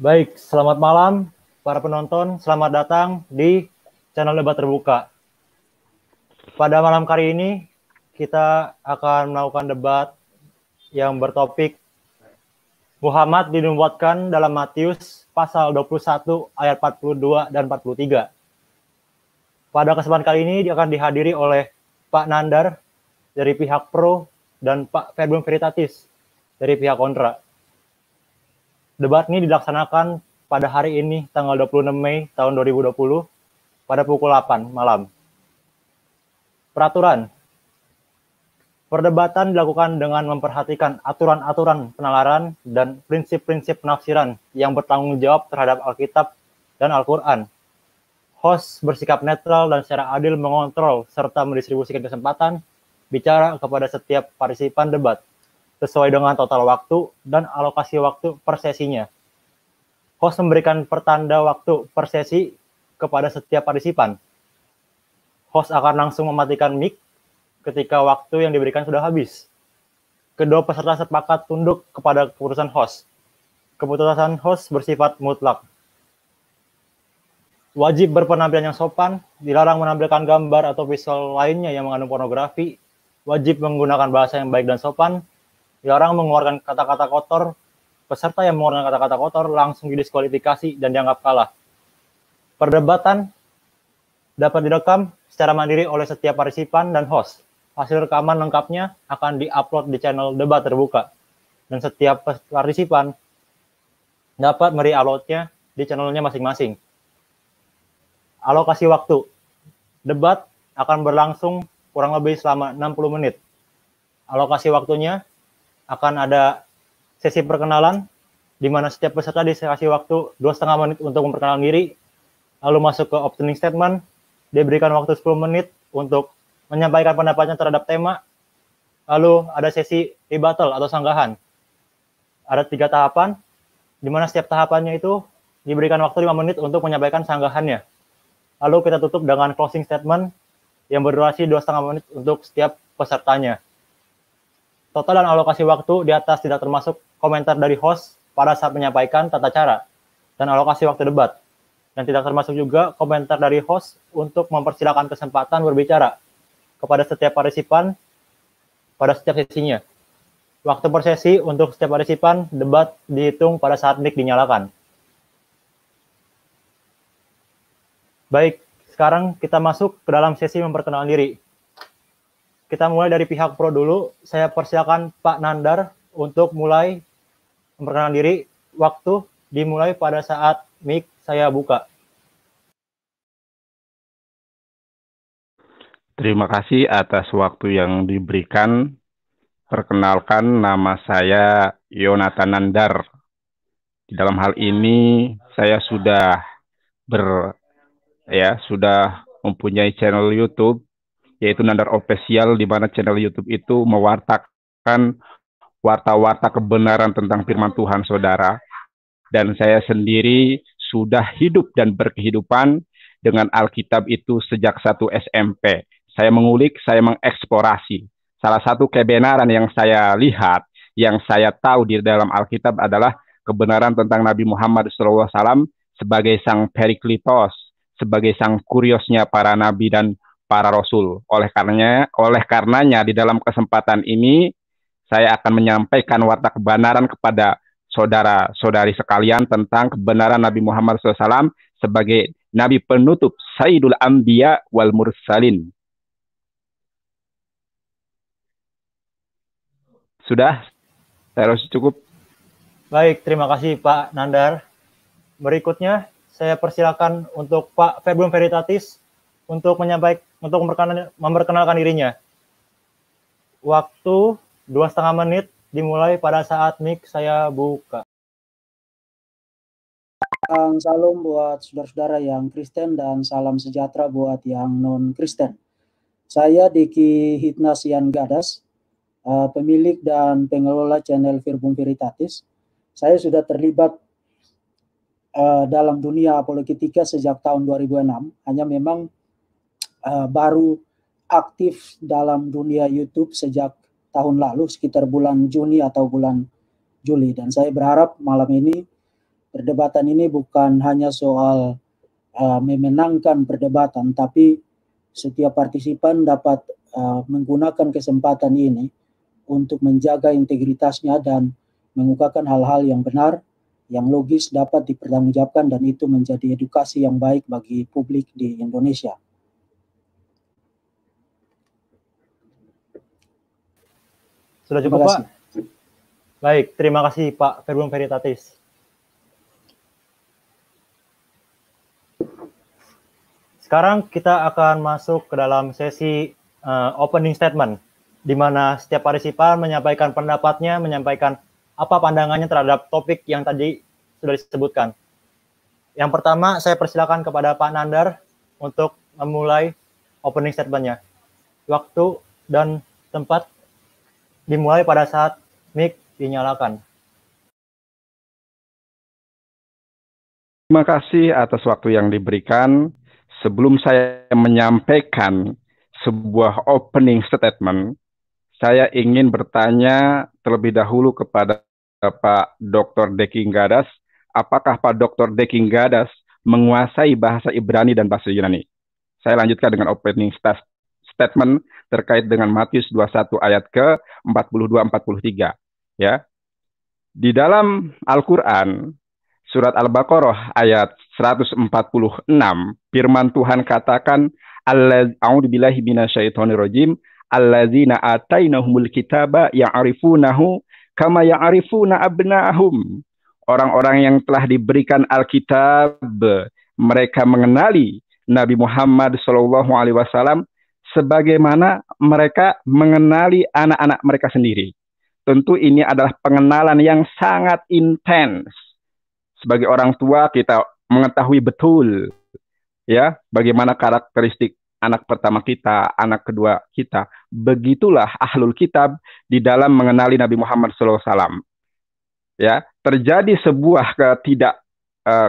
Baik, selamat malam para penonton. Selamat datang di channel Debat Terbuka. Pada malam kali ini kita akan melakukan debat yang bertopik Muhammad dinubuatkan dalam Matius pasal 21 ayat 42 dan 43. Pada kesempatan kali ini akan dihadiri oleh Pak Nandar dari pihak pro dan Pak Verbum Veritatis dari pihak kontra. Debat ini dilaksanakan pada hari ini tanggal 26 Mei tahun 2020 pada pukul 8 malam. Peraturan. Perdebatan dilakukan dengan memperhatikan aturan-aturan penalaran dan prinsip-prinsip penafsiran yang bertanggung jawab terhadap Alkitab dan Al-Quran. Host bersikap netral dan secara adil mengontrol serta mendistribusikan kesempatan bicara kepada setiap partisipan debat sesuai dengan total waktu dan alokasi waktu per sesinya. Host memberikan pertanda waktu per sesi kepada setiap partisipan. Host akan langsung mematikan mic ketika waktu yang diberikan sudah habis. Kedua peserta sepakat tunduk kepada keputusan host. Keputusan host bersifat mutlak. Wajib berpenampilan yang sopan, dilarang menampilkan gambar atau visual lainnya yang mengandung pornografi, wajib menggunakan bahasa yang baik dan sopan, dilarang mengeluarkan kata-kata kotor, peserta yang mengeluarkan kata-kata kotor langsung didiskualifikasi dan dianggap kalah. Perdebatan dapat direkam secara mandiri oleh setiap partisipan dan host. Hasil rekaman lengkapnya akan di-upload di channel Debat Terbuka, dan setiap partisipan dapat mere-uploadnya di channelnya masing-masing. Alokasi waktu. Debat akan berlangsung kurang lebih selama 60 menit. Alokasi waktunya akan ada sesi perkenalan, di mana setiap peserta dikasih waktu 2,5 menit untuk memperkenalkan diri, lalu masuk ke opening statement, diberikan waktu 10 menit untuk menyampaikan pendapatnya terhadap tema, lalu ada sesi rebuttal atau sanggahan. Ada 3 tahapan, di mana setiap tahapannya itu diberikan waktu 5 menit untuk menyampaikan sanggahannya. Lalu kita tutup dengan closing statement yang berdurasi 2,5 menit untuk setiap pesertanya. Total dan alokasi waktu di atas tidak termasuk komentar dari host pada saat menyampaikan tata cara dan alokasi waktu debat. Dan tidak termasuk juga komentar dari host untuk mempersilakan kesempatan berbicara kepada setiap partisipan pada setiap sesinya. Waktu per sesi untuk setiap partisipan debat dihitung pada saat mic dinyalakan. Baik, sekarang kita masuk ke dalam sesi memperkenalkan diri. Kita mulai dari pihak pro dulu. Saya persilakan Pak Nandar untuk mulai memperkenalkan diri. Waktu dimulai pada saat mic saya buka. Terima kasih atas waktu yang diberikan. Perkenalkan, nama saya Yonatan Nandar. Di dalam hal ini saya sudah mempunyai channel YouTube, yaitu Nandar Official, di mana channel YouTube itu mewartakan warta-warta kebenaran tentang firman Tuhan, saudara. Dan saya sendiri sudah hidup dan berkehidupan dengan Alkitab itu sejak 1 SMP. Saya mengulik, saya mengeksplorasi. Salah satu kebenaran yang saya lihat, yang saya tahu di dalam Alkitab adalah kebenaran tentang Nabi Muhammad SAW sebagai sang Periklitos, sebagai sang kuriosnya para nabi dan para rasul. Oleh karenanya di dalam kesempatan ini saya akan menyampaikan warta kebenaran kepada saudara-saudari sekalian tentang kebenaran Nabi Muhammad SAW sebagai Nabi penutup Sayyidul Anbiya wal Mursalin. Sudah? Saya rasa cukup. Baik, terima kasih Pak Nandar. Berikutnya saya persilakan untuk Pak Verbum Veritatis untuk memperkenalkan dirinya. Waktu 2,5 menit dimulai pada saat mic saya buka. Salam buat saudara-saudara yang Kristen dan salam sejahtera buat yang non-Kristen. Saya Diki Hitnasian Gadas, pemilik dan pengelola channel Verbum Veritatis. Saya sudah terlibat dalam dunia apologetika sejak tahun 2006. Hanya memang baru aktif dalam dunia YouTube sejak tahun lalu, sekitar bulan Juni atau bulan Juli. Dan saya berharap malam ini perdebatan ini bukan hanya soal memenangkan perdebatan, tapi setiap partisipan dapat menggunakan kesempatan ini untuk menjaga integritasnya dan mengungkapkan hal-hal yang benar, yang logis dapat dipertanggungjawabkan, dan itu menjadi edukasi yang baik bagi publik di Indonesia. Sudah cukup, Pak? Baik, terima kasih Pak Verbum Veritatis. Sekarang kita akan masuk ke dalam sesi opening statement, di mana setiap partisipan menyampaikan pendapatnya, menyampaikan apa pandangannya terhadap topik yang tadi sudah disebutkan. Yang pertama, saya persilakan kepada Pak Nandar untuk memulai opening statement-nya. Waktu dan tempat dimulai pada saat mic dinyalakan. Terima kasih atas waktu yang diberikan. Sebelum saya menyampaikan sebuah opening statement, saya ingin bertanya terlebih dahulu kepada Pak Dr. Deki Nggadas, apakah Pak Dr. Deki Nggadas menguasai bahasa Ibrani dan bahasa Yunani? Saya lanjutkan dengan opening statement terkait dengan Matius 21 ayat ke-42-43. Ya. Di dalam Al-Quran, surat Al-Baqarah ayat 146, firman Tuhan katakan, A'udzubillahi minasyaitonirrajim, alladzina atainahumul kitaba ya'rifunahu kama ya'rifuna abna'ahum. Orang-orang yang telah diberikan Alkitab, mereka mengenali Nabi Muhammad SAW sebagaimana mereka mengenali anak-anak mereka sendiri. Tentu ini adalah pengenalan yang sangat intens. Sebagai orang tua kita mengetahui betul ya bagaimana karakteristik anak pertama kita, anak kedua kita. Begitulah ahlul kitab di dalam mengenali Nabi Muhammad SAW. Ya, terjadi sebuah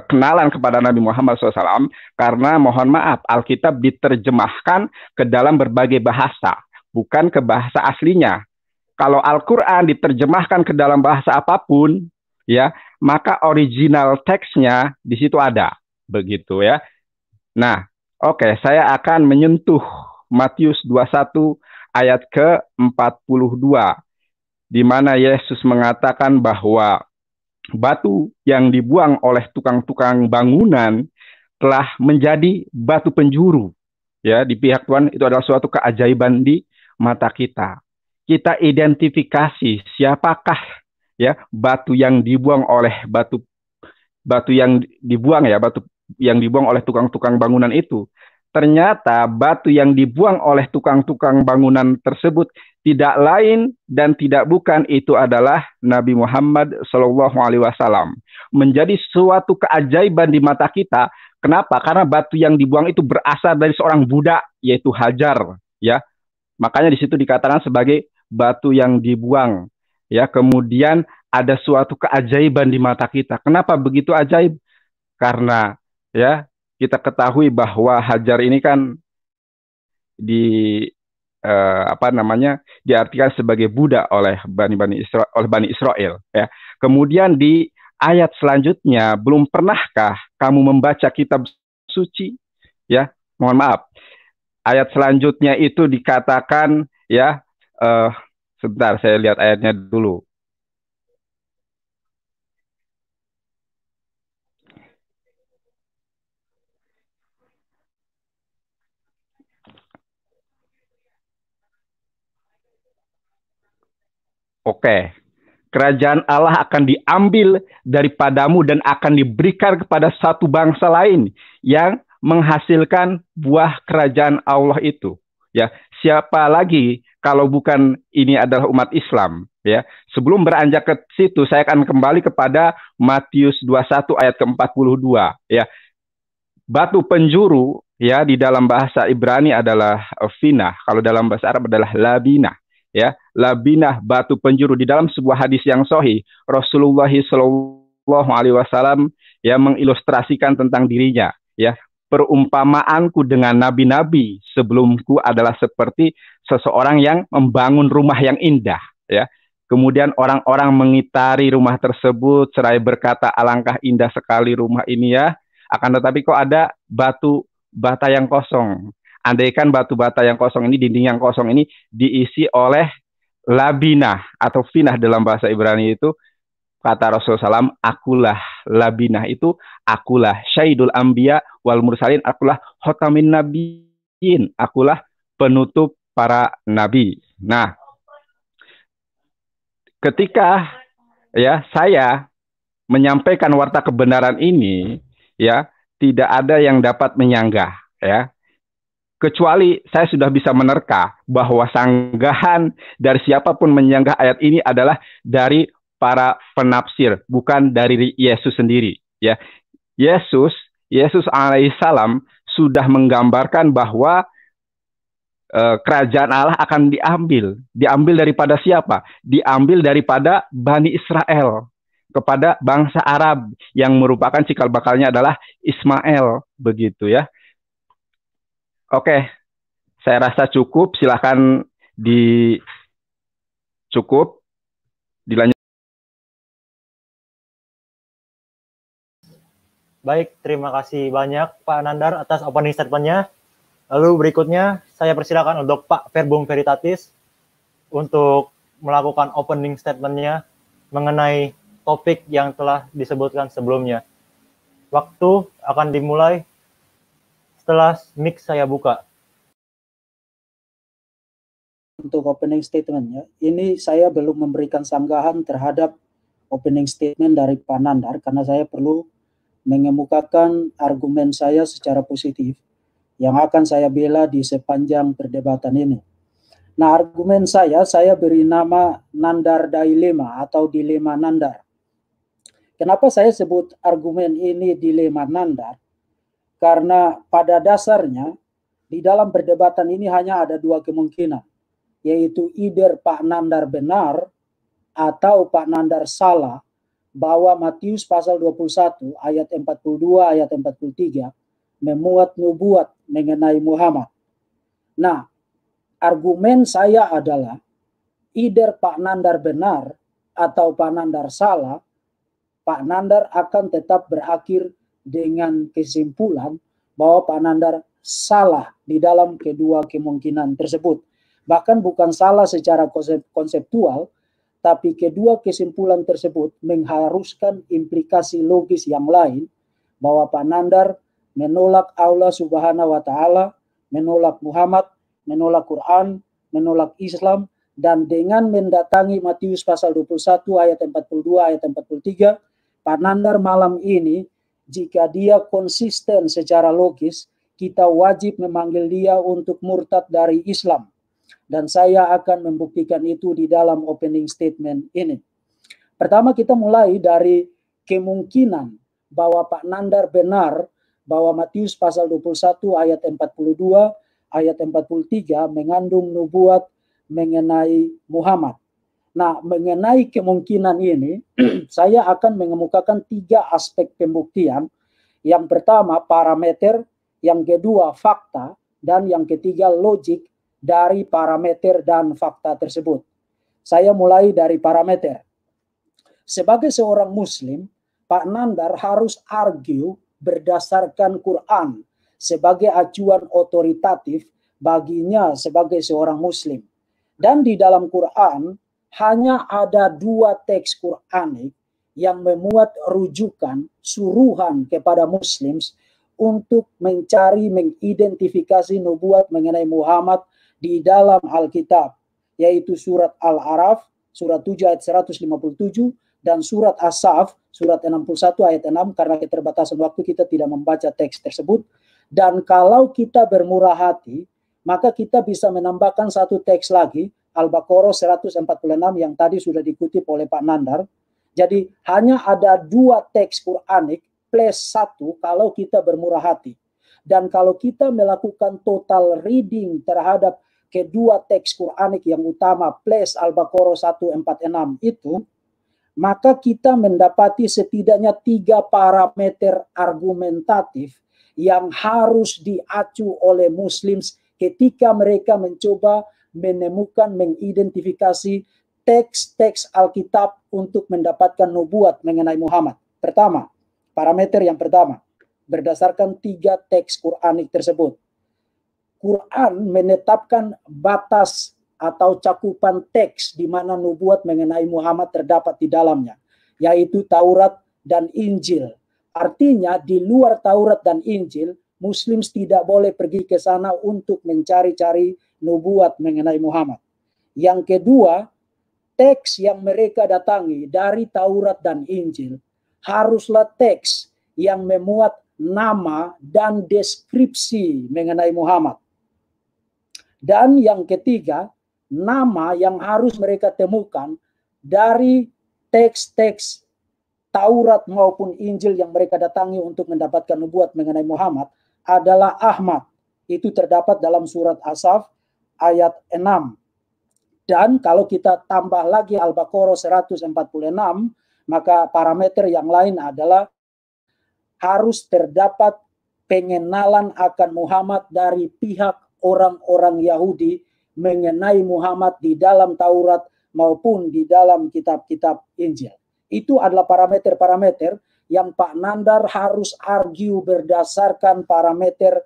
kenalan kepada Nabi Muhammad SAW karena mohon maaf Alkitab diterjemahkan ke dalam berbagai bahasa, bukan ke bahasa aslinya. Kalau Al-Quran diterjemahkan ke dalam bahasa apapun, ya, maka original teksnya di situ ada, begitu ya. Nah, oke, saya akan menyentuh Matius 21 ayat ke-42, di mana Yesus mengatakan bahwa batu yang dibuang oleh tukang-tukang bangunan telah menjadi batu penjuru. Ya, di pihak Tuhan itu adalah suatu keajaiban di mata kita. Kita identifikasi siapakah ya batu yang dibuang oleh batu yang dibuang oleh tukang-tukang bangunan itu. Ternyata batu yang dibuang oleh tukang-tukang bangunan tersebut tidak lain dan tidak bukan itu adalah Nabi Muhammad SAW. Menjadi suatu keajaiban di mata kita. Kenapa? Karena batu yang dibuang itu berasal dari seorang budak, yaitu Hajar. Ya, makanya di situ dikatakan sebagai batu yang dibuang. Ya, kemudian ada suatu keajaiban di mata kita. Kenapa begitu ajaib? Karena ya kita ketahui bahwa Hajar ini kan diartikan sebagai budak oleh Bani Israel. Ya. Kemudian di ayat selanjutnya, belum pernahkah kamu membaca kitab suci? Ya, mohon maaf. Ayat selanjutnya itu dikatakan ya. Sebentar, saya lihat ayatnya dulu. Oke. Kerajaan Allah akan diambil daripadamu dan akan diberikan kepada satu bangsa lain yang menghasilkan buah kerajaan Allah itu. Ya, siapa lagi kalau bukan ini adalah umat Islam, ya. Sebelum beranjak ke situ, saya akan kembali kepada Matius 21 ayat ke-42, ya. Batu penjuru, ya, di dalam bahasa Ibrani adalah finah, kalau dalam bahasa Arab adalah labinah, ya. Labinah, batu penjuru. Di dalam sebuah hadis yang sahih, Rasulullah SAW ya mengilustrasikan tentang dirinya, ya. Perumpamaanku dengan nabi-nabi sebelumku adalah seperti seseorang yang membangun rumah yang indah, ya. Kemudian orang-orang mengitari rumah tersebut seraya berkata, alangkah indah sekali rumah ini ya. Akan tetapi kok ada batu bata yang kosong. Andaikan batu bata yang kosong ini, dinding yang kosong ini diisi oleh labinah atau finah dalam bahasa Ibrani itu, kata Rasulullah SAW, akulah labinah itu, akulah syaidul anbiya wal mursalin, akulah khotamin nabiyin, akulah penutup para nabi. Nah, ketika ya saya menyampaikan warta kebenaran ini, ya tidak ada yang dapat menyanggah, ya kecuali saya sudah bisa menerka bahwa sanggahan dari siapapun menyanggah ayat ini adalah dari para penafsir, bukan dari Yesus sendiri. Ya, Yesus alaihissalam sudah menggambarkan bahwa kerajaan Allah akan diambil daripada siapa? Diambil daripada Bani Israel kepada bangsa Arab yang merupakan cikal bakalnya adalah Ismail, begitu ya. Oke, saya rasa cukup. Silakan dilanjut. Baik, terima kasih banyak Pak Nandar atas opening statement-nya. Lalu berikutnya saya persilakan untuk Pak Verbum Veritatis untuk melakukan opening statement-nya mengenai topik yang telah disebutkan sebelumnya. Waktu akan dimulai setelah mic saya buka. Untuk opening statement-nya, ini saya belum memberikan sanggahan terhadap opening statement dari Pak Nandar karena saya perlu mengemukakan argumen saya secara positif yang akan saya bela di sepanjang perdebatan ini. Nah, argumen saya beri nama Nandar Dilema atau dilema Nandar. Kenapa saya sebut argumen ini dilema Nandar? Karena pada dasarnya di dalam perdebatan ini hanya ada dua kemungkinan, yaitu either Pak Nandar benar atau Pak Nandar salah bahwa Matius pasal 21 ayat 42 ayat 43 memuat nubuat mengenai Muhammad. Nah, argumen saya adalah either Pak Nandar benar atau Pak Nandar salah, Pak Nandar akan tetap berakhir dengan kesimpulan bahwa Pak Nandar salah di dalam kedua kemungkinan tersebut. Bahkan bukan salah secara konseptual, tapi kedua kesimpulan tersebut mengharuskan implikasi logis yang lain bahwa Pak Nandar menolak Allah Subhanahu wa Ta'ala, menolak Muhammad, menolak Quran, menolak Islam, dan dengan mendatangi Matius pasal 21 ayat 42 ayat 43, Pak Nandar malam ini, jika dia konsisten secara logis, kita wajib memanggil dia untuk murtad dari Islam. Dan saya akan membuktikan itu di dalam opening statement ini. Pertama, kita mulai dari kemungkinan bahwa Pak Nandar benar bahwa Matius pasal 21 ayat 42 ayat 43 mengandung nubuat mengenai Muhammad. Nah, mengenai kemungkinan ini, saya akan mengemukakan tiga aspek pembuktian. Yang pertama, parameter. Yang kedua, fakta. Dan yang ketiga, logik dari parameter dan fakta tersebut. Saya mulai dari parameter. Sebagai seorang Muslim, Pak Nandar harus argue berdasarkan Quran sebagai acuan otoritatif baginya sebagai seorang Muslim. Dan di dalam Quran, hanya ada dua teks Quranik yang memuat rujukan, suruhan kepada Muslims untuk mencari, mengidentifikasi nubuat mengenai Muhammad di dalam Alkitab, yaitu surat Al-Araf, surat 7 ayat 157, dan surat As-Saf, surat 61 ayat 6, karena keterbatasan waktu kita tidak membaca teks tersebut. Dan kalau kita bermurah hati, maka kita bisa menambahkan satu teks lagi, Al-Baqarah 146 yang tadi sudah dikutip oleh Pak Nandar. Jadi hanya ada dua teks Quranik plus satu kalau kita bermurah hati. Dan kalau kita melakukan total reading terhadap kedua teks Quranik yang utama plus Al-Baqarah 146 itu, maka kita mendapati setidaknya tiga parameter argumentatif yang harus diacu oleh Muslims ketika mereka mencoba menemukan, mengidentifikasi teks-teks Alkitab untuk mendapatkan nubuat mengenai Muhammad. Pertama, parameter yang pertama, berdasarkan 3 teks Quranik tersebut. Quran menetapkan batas atau cakupan teks di mana nubuat mengenai Muhammad terdapat di dalamnya, yaitu Taurat dan Injil. Artinya di luar Taurat dan Injil, Muslim tidak boleh pergi ke sana untuk mencari-cari nubuat mengenai Muhammad. Yang kedua, teks yang mereka datangi dari Taurat dan Injil haruslah teks yang memuat nama dan deskripsi mengenai Muhammad. Dan yang ketiga, nama yang harus mereka temukan dari teks-teks Taurat maupun Injil yang mereka datangi untuk mendapatkan nubuat mengenai Muhammad adalah Ahmad. Itu terdapat dalam surat Asaf ayat 6. Dan kalau kita tambah lagi Al-Baqarah 146, maka parameter yang lain adalah harus terdapat pengenalan akan Muhammad dari pihak orang-orang Yahudi mengenai Muhammad di dalam Taurat maupun di dalam kitab-kitab Injil. Itu adalah parameter-parameter yang Pak Nandar harus argue berdasarkan parameter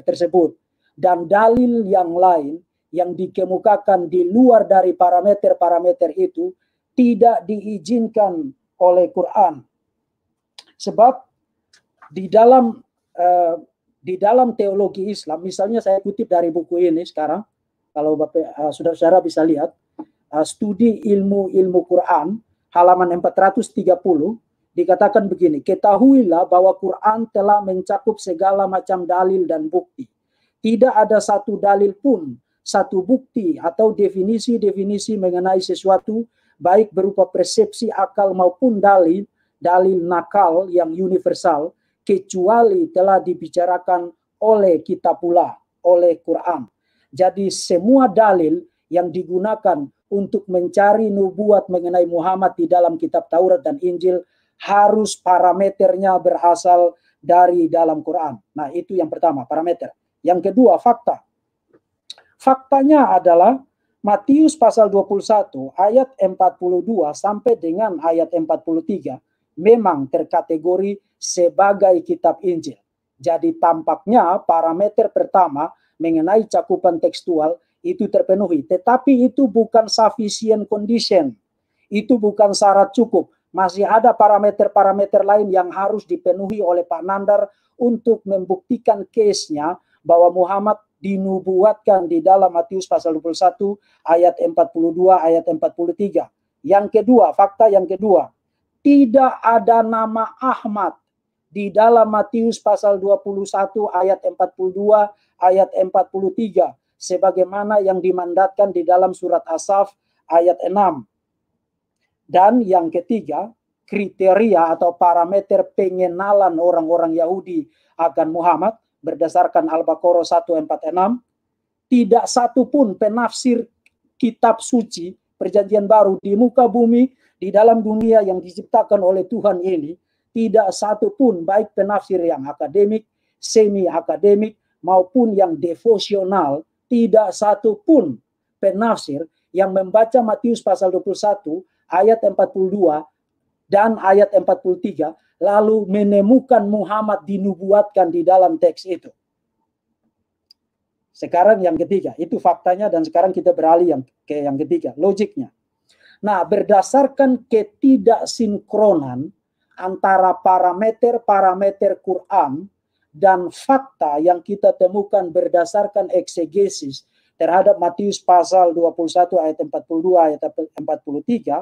tersebut. Dan dalil yang lain yang dikemukakan di luar dari parameter-parameter itu tidak diizinkan oleh Quran. Sebab di dalam teologi Islam, misalnya saya kutip dari buku ini sekarang, kalau Bapak saudara-saudara bisa lihat, studi ilmu Quran, halaman 430, dikatakan begini, ketahuilah bahwa Quran telah mencakup segala macam dalil dan bukti. Tidak ada satu dalil pun, satu bukti atau definisi-definisi mengenai sesuatu, baik berupa persepsi akal maupun dalil nakal yang universal, kecuali telah dibicarakan oleh kitab pula, oleh Quran. Jadi semua dalil yang digunakan untuk mencari nubuat mengenai Muhammad di dalam kitab Taurat dan Injil harus parameternya berasal dari dalam Quran. Nah, itu yang pertama, parameter. Yang kedua, fakta. Faktanya adalah Matius pasal 21 ayat 42 sampai dengan ayat 43 memang terkategori sebagai kitab Injil. Jadi tampaknya parameter pertama mengenai cakupan tekstual itu terpenuhi. Tetapi itu bukan sufficient condition. Itu bukan syarat cukup. Masih ada parameter-parameter lain yang harus dipenuhi oleh Pak Nandar untuk membuktikan case-nya bahwa Muhammad dinubuatkan di dalam Matius pasal 21 ayat 42 ayat 43. Yang kedua, fakta yang kedua, tidak ada nama Ahmad di dalam Matius pasal 21 ayat 42 ayat 43 sebagaimana yang dimandatkan di dalam surat Asaf ayat 6. Dan yang ketiga, kriteria atau parameter pengenalan orang-orang Yahudi akan Muhammad berdasarkan Al-Baqarah 146, tidak satu pun penafsir kitab suci Perjanjian Baru di muka bumi, di dalam dunia yang diciptakan oleh Tuhan ini, tidak satu pun baik penafsir yang akademik, semi-akademik, maupun yang devosional, tidak satu pun penafsir yang membaca Matius pasal 21 ayat 42 dan ayat 43 lalu menemukan Muhammad dinubuatkan di dalam teks itu. Sekarang yang ketiga, itu faktanya, dan sekarang kita beralih ke yang ketiga, logiknya. Nah, berdasarkan ketidaksinkronan antara parameter-parameter Quran dan fakta yang kita temukan berdasarkan eksegesis terhadap Matius pasal 21 ayat 42 ayat 43,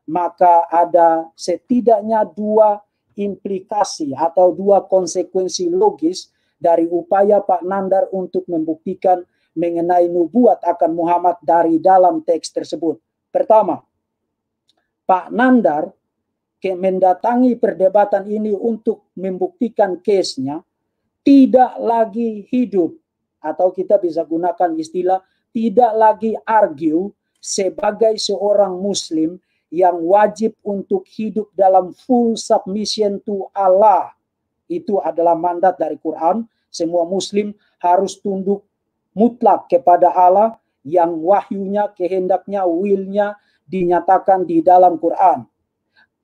maka ada setidaknya dua implikasi atau dua konsekuensi logis dari upaya Pak Nandar untuk membuktikan mengenai nubuat akan Muhammad dari dalam teks tersebut. Pertama, Pak Nandar mendatangi perdebatan ini untuk membuktikan case-nya tidak lagi hidup, atau kita bisa gunakan istilah tidak lagi argue sebagai seorang Muslim yang wajib untuk hidup dalam full submission to Allah. Itu adalah mandat dari Quran. Semua Muslim harus tunduk mutlak kepada Allah yang wahyunya, kehendaknya, willnya dinyatakan di dalam Quran.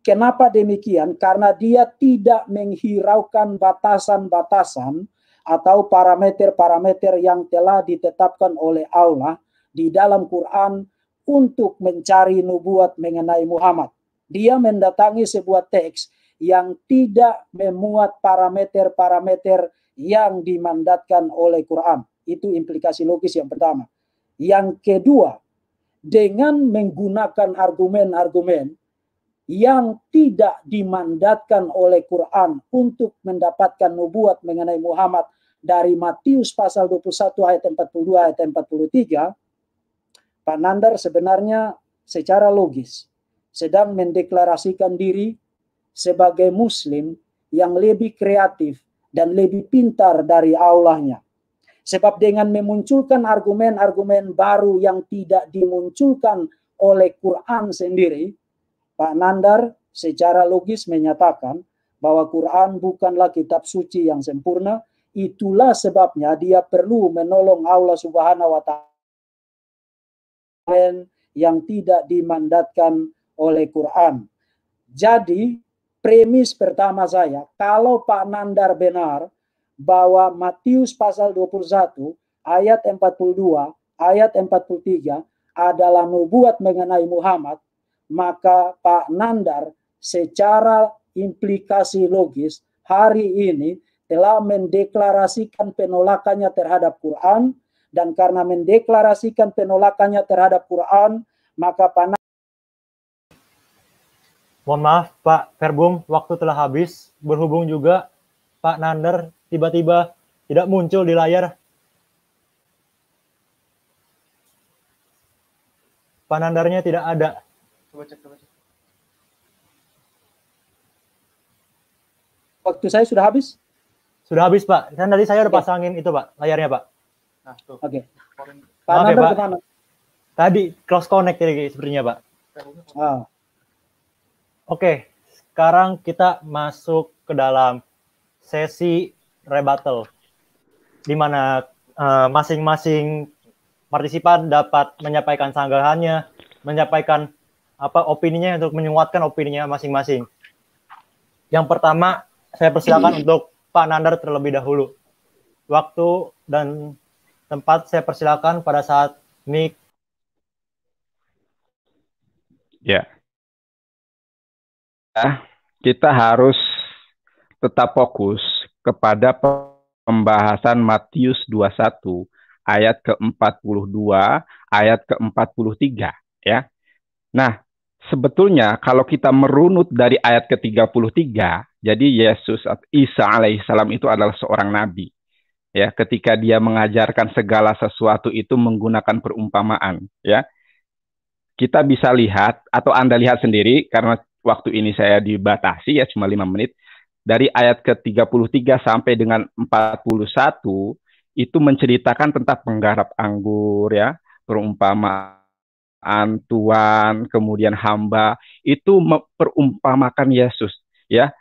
Kenapa demikian? Karena dia tidak menghiraukan batasan-batasan atau parameter-parameter yang telah ditetapkan oleh Allah di dalam Quran untuk mencari nubuat mengenai Muhammad. Dia mendatangi sebuah teks yang tidak memuat parameter-parameter yang dimandatkan oleh Quran. Itu implikasi logis yang pertama. Yang kedua, dengan menggunakan argumen-argumen yang tidak dimandatkan oleh Quran untuk mendapatkan nubuat mengenai Muhammad dari Matius pasal 21 ayat 42 ayat 43, Pak Nandar sebenarnya secara logis sedang mendeklarasikan diri sebagai Muslim yang lebih kreatif dan lebih pintar dari Allahnya. Sebab dengan memunculkan argumen-argumen baru yang tidak dimunculkan oleh Quran sendiri, Pak Nandar secara logis menyatakan bahwa Quran bukanlah kitab suci yang sempurna. Itulah sebabnya dia perlu menolong Allah Subhanahu wa Ta'ala yang tidak dimandatkan oleh Quran. Jadi, premis pertama saya, kalau Pak Nandar benar bahwa Matius pasal 21 ayat 42 ayat 43 adalah nubuat mengenai Muhammad, maka Pak Nandar secara implikasi logis hari ini telah mendeklarasikan penolakannya terhadap Quran, dan karena mendeklarasikan penolakannya terhadap Quran, maka Pak Nandar... Mohon maaf Pak Verbum, waktu telah habis. Berhubung juga Pak Nandar tiba-tiba tidak muncul di layar. Pak Nandarnya tidak ada. Coba cek. Waktu saya sudah habis? Sudah habis Pak. Kan tadi saya udah Oke. pasangin itu Pak, layarnya Pak. Nah, tuh. Oke. Pak Maaf ya, Nandar Pak. kemana? Tadi close connect ini sepertinya Pak. Ah, Oke, sekarang kita masuk ke dalam sesi rebuttal, di mana masing-masing partisipan dapat menyampaikan sanggahannya, menyampaikan opininya untuk menguatkan opininya masing-masing. Yang pertama, saya persilakan untuk Pak Nandar terlebih dahulu. Waktu dan tempat saya persilakan pada saat mic. Ya. Kita harus tetap fokus kepada pembahasan Matius 21 ayat ke-42 ayat ke-43 ya. Nah, sebetulnya kalau kita merunut dari ayat ke-33, jadi Yesus Isa alaihissalam itu adalah seorang nabi. Ya, ketika dia mengajarkan segala sesuatu itu menggunakan perumpamaan, ya. Kita bisa lihat atau Anda lihat sendiri karena waktu ini saya dibatasi ya cuma 5 menit. Dari ayat ke-33 sampai dengan 41 itu menceritakan tentang penggarap anggur ya, perumpamaan tuan, kemudian hamba, itu memperumpamakan Yesus ya.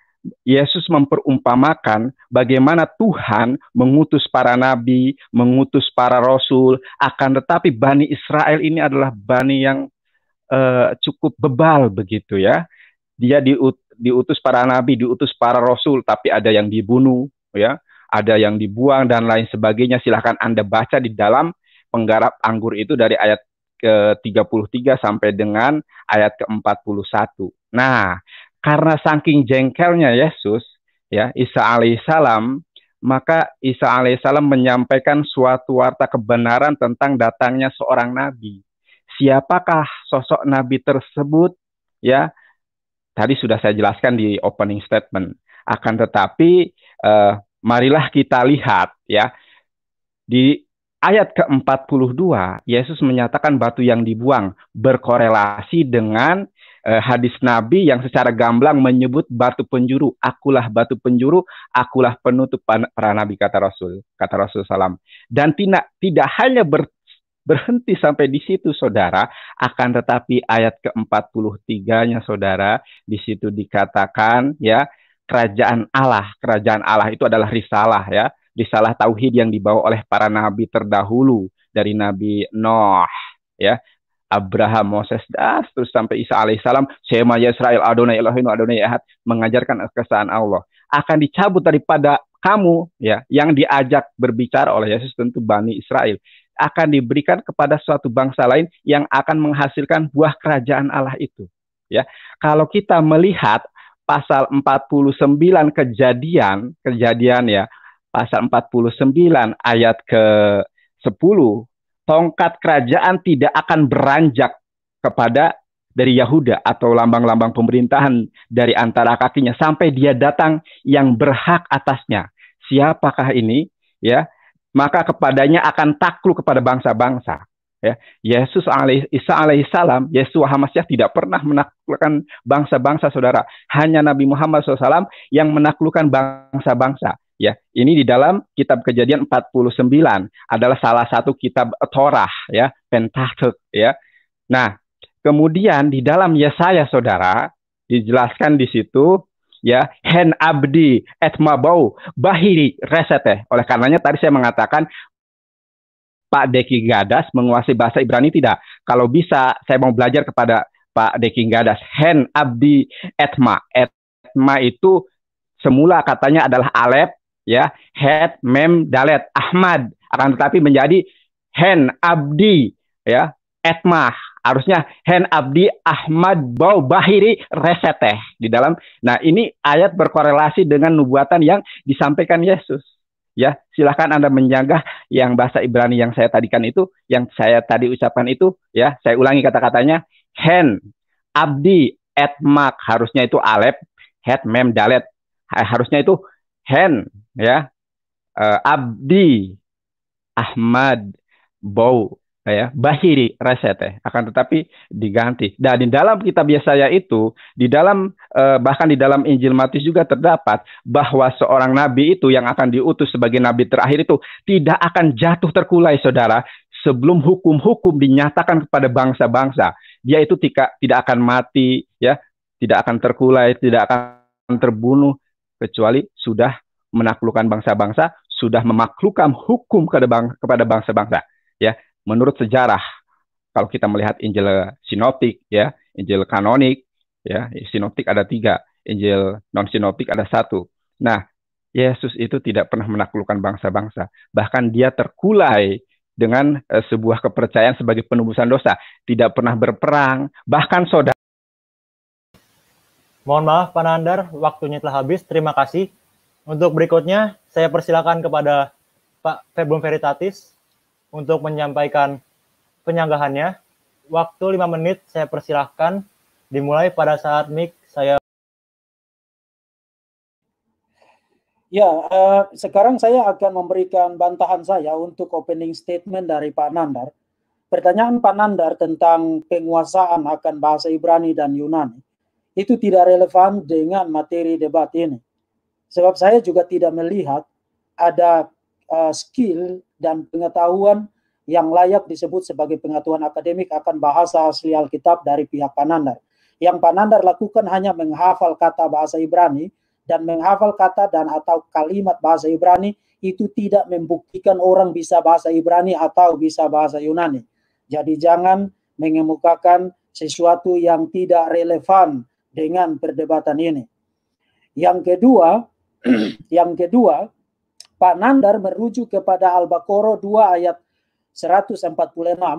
Yesus memperumpamakan bagaimana Tuhan mengutus para nabi, mengutus para rasul, akan tetapi Bani Israel ini adalah bani yang cukup bebal begitu ya. Dia diutus para nabi, diutus para rasul, tapi ada yang dibunuh ya, ada yang dibuang dan lain sebagainya. Silahkan Anda baca di dalam penggarap anggur itu dari ayat ke-33 sampai dengan ayat ke-41. Nah, karena saking jengkelnya Yesus ya, Isa alaihissalam, maka Isa alaihissalam menyampaikan suatu warta kebenaran tentang datangnya seorang nabi. Siapakah sosok nabi tersebut? Ya, tadi sudah saya jelaskan di opening statement. Akan tetapi, marilah kita lihat ya, di ayat ke-42, Yesus menyatakan batu yang dibuang berkorelasi dengan hadis Nabi yang secara gamblang menyebut batu penjuru. Akulah batu penjuru, akulah penutup para nabi, kata Rasul Salam. Dan tidak hanya berhenti sampai di situ, saudara, akan tetapi ayat ke-43-nya, saudara, di situ dikatakan ya, kerajaan Allah itu adalah risalah ya, risalah tauhid yang dibawa oleh para nabi terdahulu dari Nabi Nuh, ya, Abraham, Moses, terus sampai Isa alaihissalam, Shema Yisrael, Adonai Elohim, Adonai Ahad, mengajarkan keesaan Allah. Akan dicabut daripada kamu, ya, yang diajak berbicara oleh Yesus tentu Bani Israel, akan diberikan kepada suatu bangsa lain yang akan menghasilkan buah kerajaan Allah itu. Ya, kalau kita melihat pasal 49 kejadian ya, pasal 49 ayat ke-10, tongkat kerajaan tidak akan beranjak kepada dari Yahuda atau lambang-lambang pemerintahan dari antara kakinya sampai dia datang yang berhak atasnya. Siapakah ini? Ya, maka kepadanya akan takluk kepada bangsa-bangsa. Ya, Isa alaihissalam, Yesua HaMasyiah tidak pernah menaklukkan bangsa-bangsa, saudara. Hanya Nabi Muhammad SAW yang menaklukkan bangsa-bangsa. Ya, ini di dalam kitab Kejadian 49 adalah salah satu kitab Torah, ya, Pentateuch, ya. Nah, kemudian di dalam Yesaya, saudara, dijelaskan di situ, ya, hen abdi et mabau bahiri resete. Oleh karenanya tadi saya mengatakan Pak Deki Gadas menguasai bahasa Ibrani tidak. Kalau bisa saya mau belajar kepada Pak Deki Gadas. Hen abdi etma. Etma itu semula katanya adalah alef, ya, het mem dalet Ahmad, akan tetapi menjadi hen abdi, ya, etma. Harusnya hen abdi Ahmad bau bahiri reseteh di dalam. Nah, ini ayat berkorelasi dengan nubuatan yang disampaikan Yesus. Ya, silahkan Anda menjaga yang bahasa Ibrani yang saya tadikan itu, yang saya tadi ucapkan itu, ya, saya ulangi kata-katanya. Hen abdi etmak, harusnya itu alef, het mem dalet, harusnya itu hen, ya, abdi Ahmad bau, ya, bahiri resete, akan tetapi diganti. Dan di dalam kitab Yesaya itu, di dalam bahkan di dalam Injil Matius juga terdapat bahwa seorang nabi itu yang akan diutus sebagai nabi terakhir itu tidak akan jatuh terkulai, saudara, sebelum hukum-hukum dinyatakan kepada bangsa-bangsa. Dia itu tidak akan mati, ya, tidak akan terkulai, tidak akan terbunuh kecuali sudah menaklukkan bangsa-bangsa, sudah memaklukkan hukum kepada bangsa-bangsa, ya. Menurut sejarah, kalau kita melihat Injil sinoptik, ya, Injil kanonik, ya, sinoptik ada 3, Injil non sinoptik ada 1. Nah, Yesus itu tidak pernah menaklukkan bangsa-bangsa, bahkan dia terkulai dengan sebuah kepercayaan sebagai penebusan dosa, tidak pernah berperang, bahkan saudara. Mohon maaf Pak Nandar, waktunya telah habis. Terima kasih. Untuk berikutnya, saya persilakan kepada Pak Verbum Veritatis untuk menyampaikan penyanggahannya. Waktu 5 menit saya persilahkan, dimulai pada saat mic saya. Ya, sekarang saya akan memberikan bantahan saya untuk opening statement dari Pak Nandar. Pertanyaan Pak Nandar tentang penguasaan akan bahasa Ibrani dan Yunani itu tidak relevan dengan materi debat ini. Sebab saya juga tidak melihat ada skill dan pengetahuan yang layak disebut sebagai pengetahuan akademik akan bahasa asli Alkitab dari pihak Pak Nandar. Yang Pak Nandar lakukan hanya menghafal kata bahasa Ibrani, dan menghafal kata dan atau kalimat bahasa Ibrani itu tidak membuktikan orang bisa bahasa Ibrani atau bisa bahasa Yunani. Jadi jangan mengemukakan sesuatu yang tidak relevan dengan perdebatan ini. Yang kedua, Pak Nandar merujuk kepada Al-Baqarah 2 ayat 146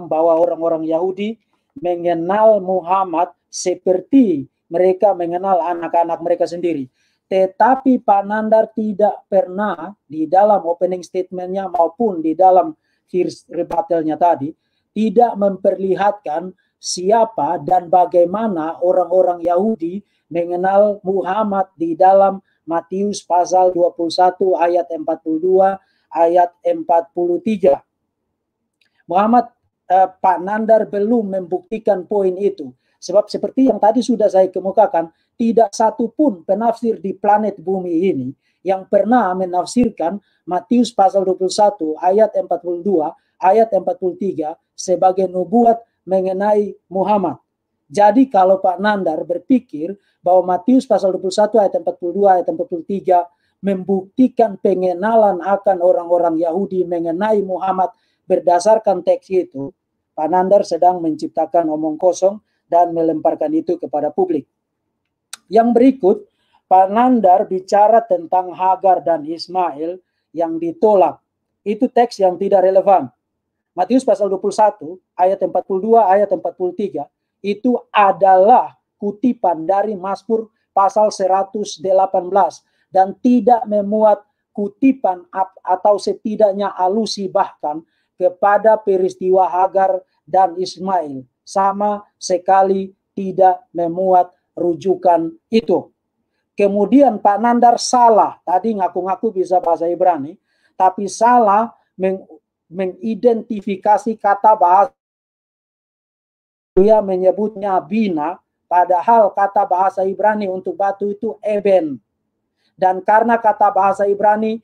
bahwa orang-orang Yahudi mengenal Muhammad seperti mereka mengenal anak-anak mereka sendiri. Tetapi Pak Nandar tidak pernah di dalam opening statementnya maupun di dalam first rebuttalnya tadi tidak memperlihatkan siapa dan bagaimana orang-orang Yahudi mengenal Muhammad di dalam Matius pasal 21 ayat 42 ayat 43. Pak Nandar belum membuktikan poin itu. Sebab seperti yang tadi sudah saya kemukakan, tidak satu pun penafsir di planet bumi ini yang pernah menafsirkan Matius pasal 21 ayat 42 ayat 43 sebagai nubuat mengenai Muhammad. Jadi kalau Pak Nandar berpikir bahwa Matius pasal 21 ayat 42 ayat 43 membuktikan pengenalan akan orang-orang Yahudi mengenai Muhammad berdasarkan teks itu, Pak Nandar sedang menciptakan omong kosong dan melemparkan itu kepada publik. Yang berikut, Pak Nandar bicara tentang Hagar dan Ismail yang ditolak. Itu teks yang tidak relevan. Matius pasal 21, ayat 42, ayat 43, itu adalah kutipan dari Mazmur pasal 118 dan tidak memuat kutipan atau setidaknya alusi bahkan kepada peristiwa Hagar dan Ismail. Sama sekali tidak memuat rujukan itu. Kemudian Pak Nandar salah, tadi ngaku-ngaku bisa bahasa Ibrani, tapi salah mengidentifikasi kata bahasa. Dia menyebutnya bina, padahal kata bahasa Ibrani untuk batu itu eben. Dan karena kata bahasa Ibrani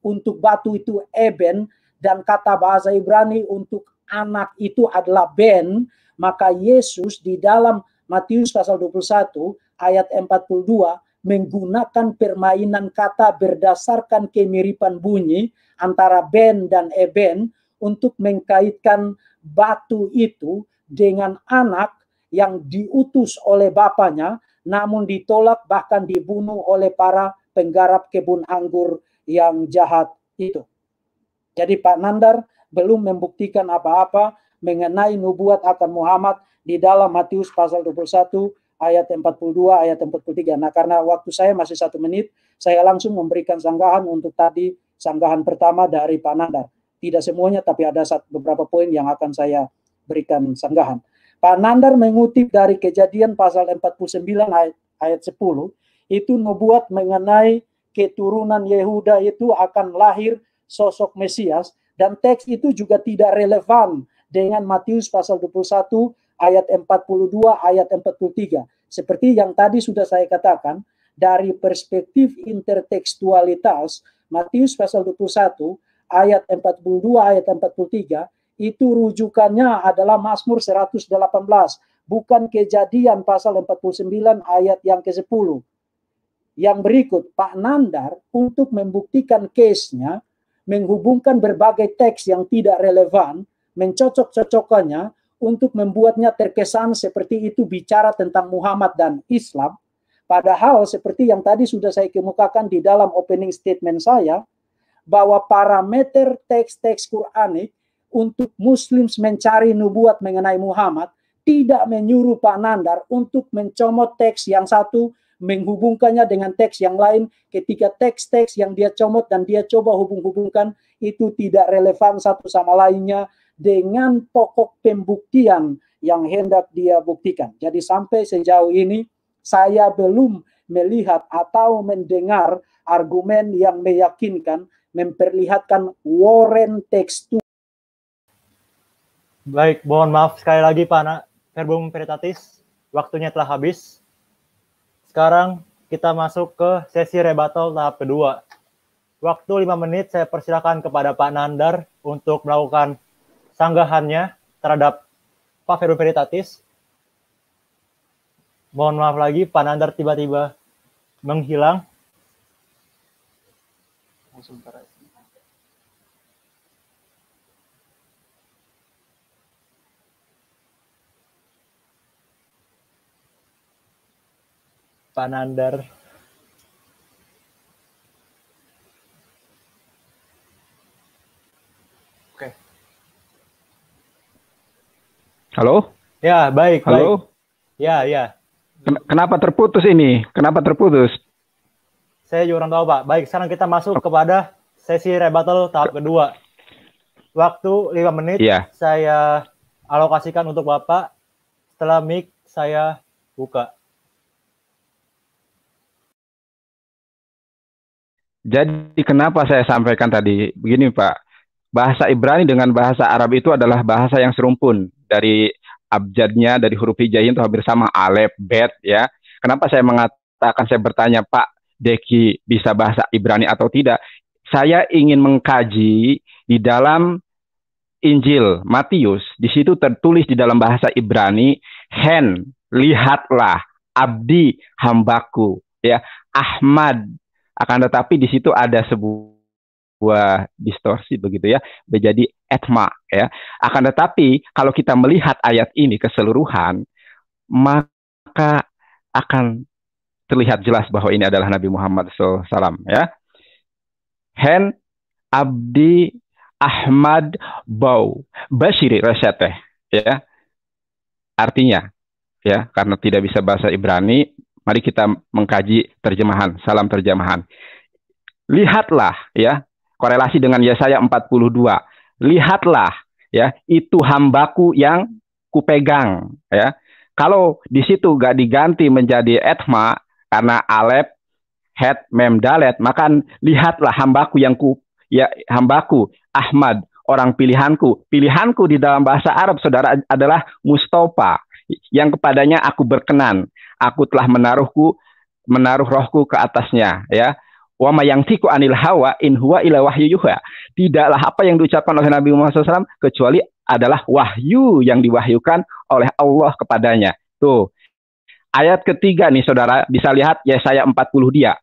untuk batu itu eben, dan kata bahasa Ibrani untuk anak itu adalah ben, maka Yesus di dalam Matius pasal 21 ayat 42 menggunakan permainan kata berdasarkan kemiripan bunyi antara ben dan eben untuk mengkaitkan batu itu dengan anak yang diutus oleh bapaknya namun ditolak bahkan dibunuh oleh para penggarap kebun anggur yang jahat itu. Jadi Pak Nandar belum membuktikan apa-apa mengenai nubuat akan Muhammad di dalam Matius pasal 21 ayat 42, ayat 43. Nah, karena waktu saya masih 1 menit, saya langsung memberikan sanggahan untuk tadi sanggahan pertama dari Pak Nandar. Tidak semuanya, tapi ada beberapa poin yang akan saya berikan sanggahan. Pak Nandar mengutip dari Kejadian pasal 49 ayat 10, itu nubuat mengenai keturunan Yehuda itu akan lahir sosok Mesias, dan teks itu juga tidak relevan dengan Matius pasal 21 ayat 42 ayat 43. Seperti yang tadi sudah saya katakan, dari perspektif intertekstualitas Matius pasal 21 ayat 42 ayat 43 itu rujukannya adalah Mazmur 118, bukan Kejadian pasal 49 ayat yang ke-10. Yang berikut, Pak Nandar untuk membuktikan case-nya menghubungkan berbagai teks yang tidak relevan, mencocok-cocokkannya untuk membuatnya terkesan seperti itu bicara tentang Muhammad dan Islam. Padahal seperti yang tadi sudah saya kemukakan di dalam opening statement saya, bahwa parameter teks-teks Quranik untuk Muslims mencari nubuat mengenai Muhammad tidak menyuruh Pak Nandar untuk mencomot teks yang satu menghubungkannya dengan teks yang lain ketika teks-teks yang dia comot dan dia coba hubung-hubungkan itu tidak relevan satu sama lainnya dengan pokok pembuktian yang hendak dia buktikan. Jadi sampai sejauh ini saya belum melihat atau mendengar argumen yang meyakinkan memperlihatkan warren tekstual. Baik, mohon maaf sekali lagi Pak Verbum Veritatis, waktunya telah habis. Sekarang kita masuk ke sesi rebuttal tahap kedua. Waktu 5 menit saya persilakan kepada Pak Nandar untuk melakukan sanggahannya terhadap Pak Verbum Veritatis. Mohon maaf lagi, Pak Nandar tiba-tiba menghilang. Pak Nandar. Oke. Halo? Ya, baik. Halo? Baik. Ya. Kenapa terputus ini? Kenapa terputus? Saya juga kurang tahu, Pak. Baik, sekarang kita masuk kepada sesi rebuttal tahap kedua. Waktu 5 menit saya alokasikan untuk Bapak. Setelah mic saya buka. Jadi kenapa saya sampaikan tadi begini Pak, bahasa Ibrani dengan bahasa Arab itu adalah bahasa yang serumpun, dari abjadnya, dari huruf hijaiyah itu hampir sama, alef, bet ya. Kenapa saya mengatakan, saya bertanya Pak Deki bisa bahasa Ibrani atau tidak? Saya ingin mengkaji di dalam Injil Matius, di situ tertulis di dalam bahasa Ibrani, hen, lihatlah, abdi, hambaku, ya, Ahmad. Akan tetapi di situ ada sebuah sebuah distorsi begitu ya, menjadi etma ya. Akan tetapi kalau kita melihat ayat ini keseluruhan, maka akan terlihat jelas bahwa ini adalah Nabi Muhammad SAW ya. Hen Abdi Ahmad Bau Bashiri Rasyateh ya. Artinya ya, karena tidak bisa bahasa Ibrani, mari kita mengkaji terjemahan, salam terjemahan. Lihatlah ya, korelasi dengan Yesaya 42. Lihatlah ya, itu hambaku yang kupegang ya. Kalau di situ gak diganti menjadi etma karena alef, het, mem, dalet, maka lihatlah hambaku yang hambaku Ahmad, orang pilihanku. Pilihanku di dalam bahasa Arab, saudara, adalah Mustafa, yang kepadanya aku berkenan. Aku telah menaruh rohku ke atasnya ya. Wa ma yantiqu anil hawa in huwa illa wahyu yuha. Tidaklah apa yang diucapkan oleh Nabi Muhammad SAW kecuali adalah wahyu yang diwahyukan oleh Allah kepadanya. Tuh. Ayat ketiga nih saudara, bisa lihat Yesaya 42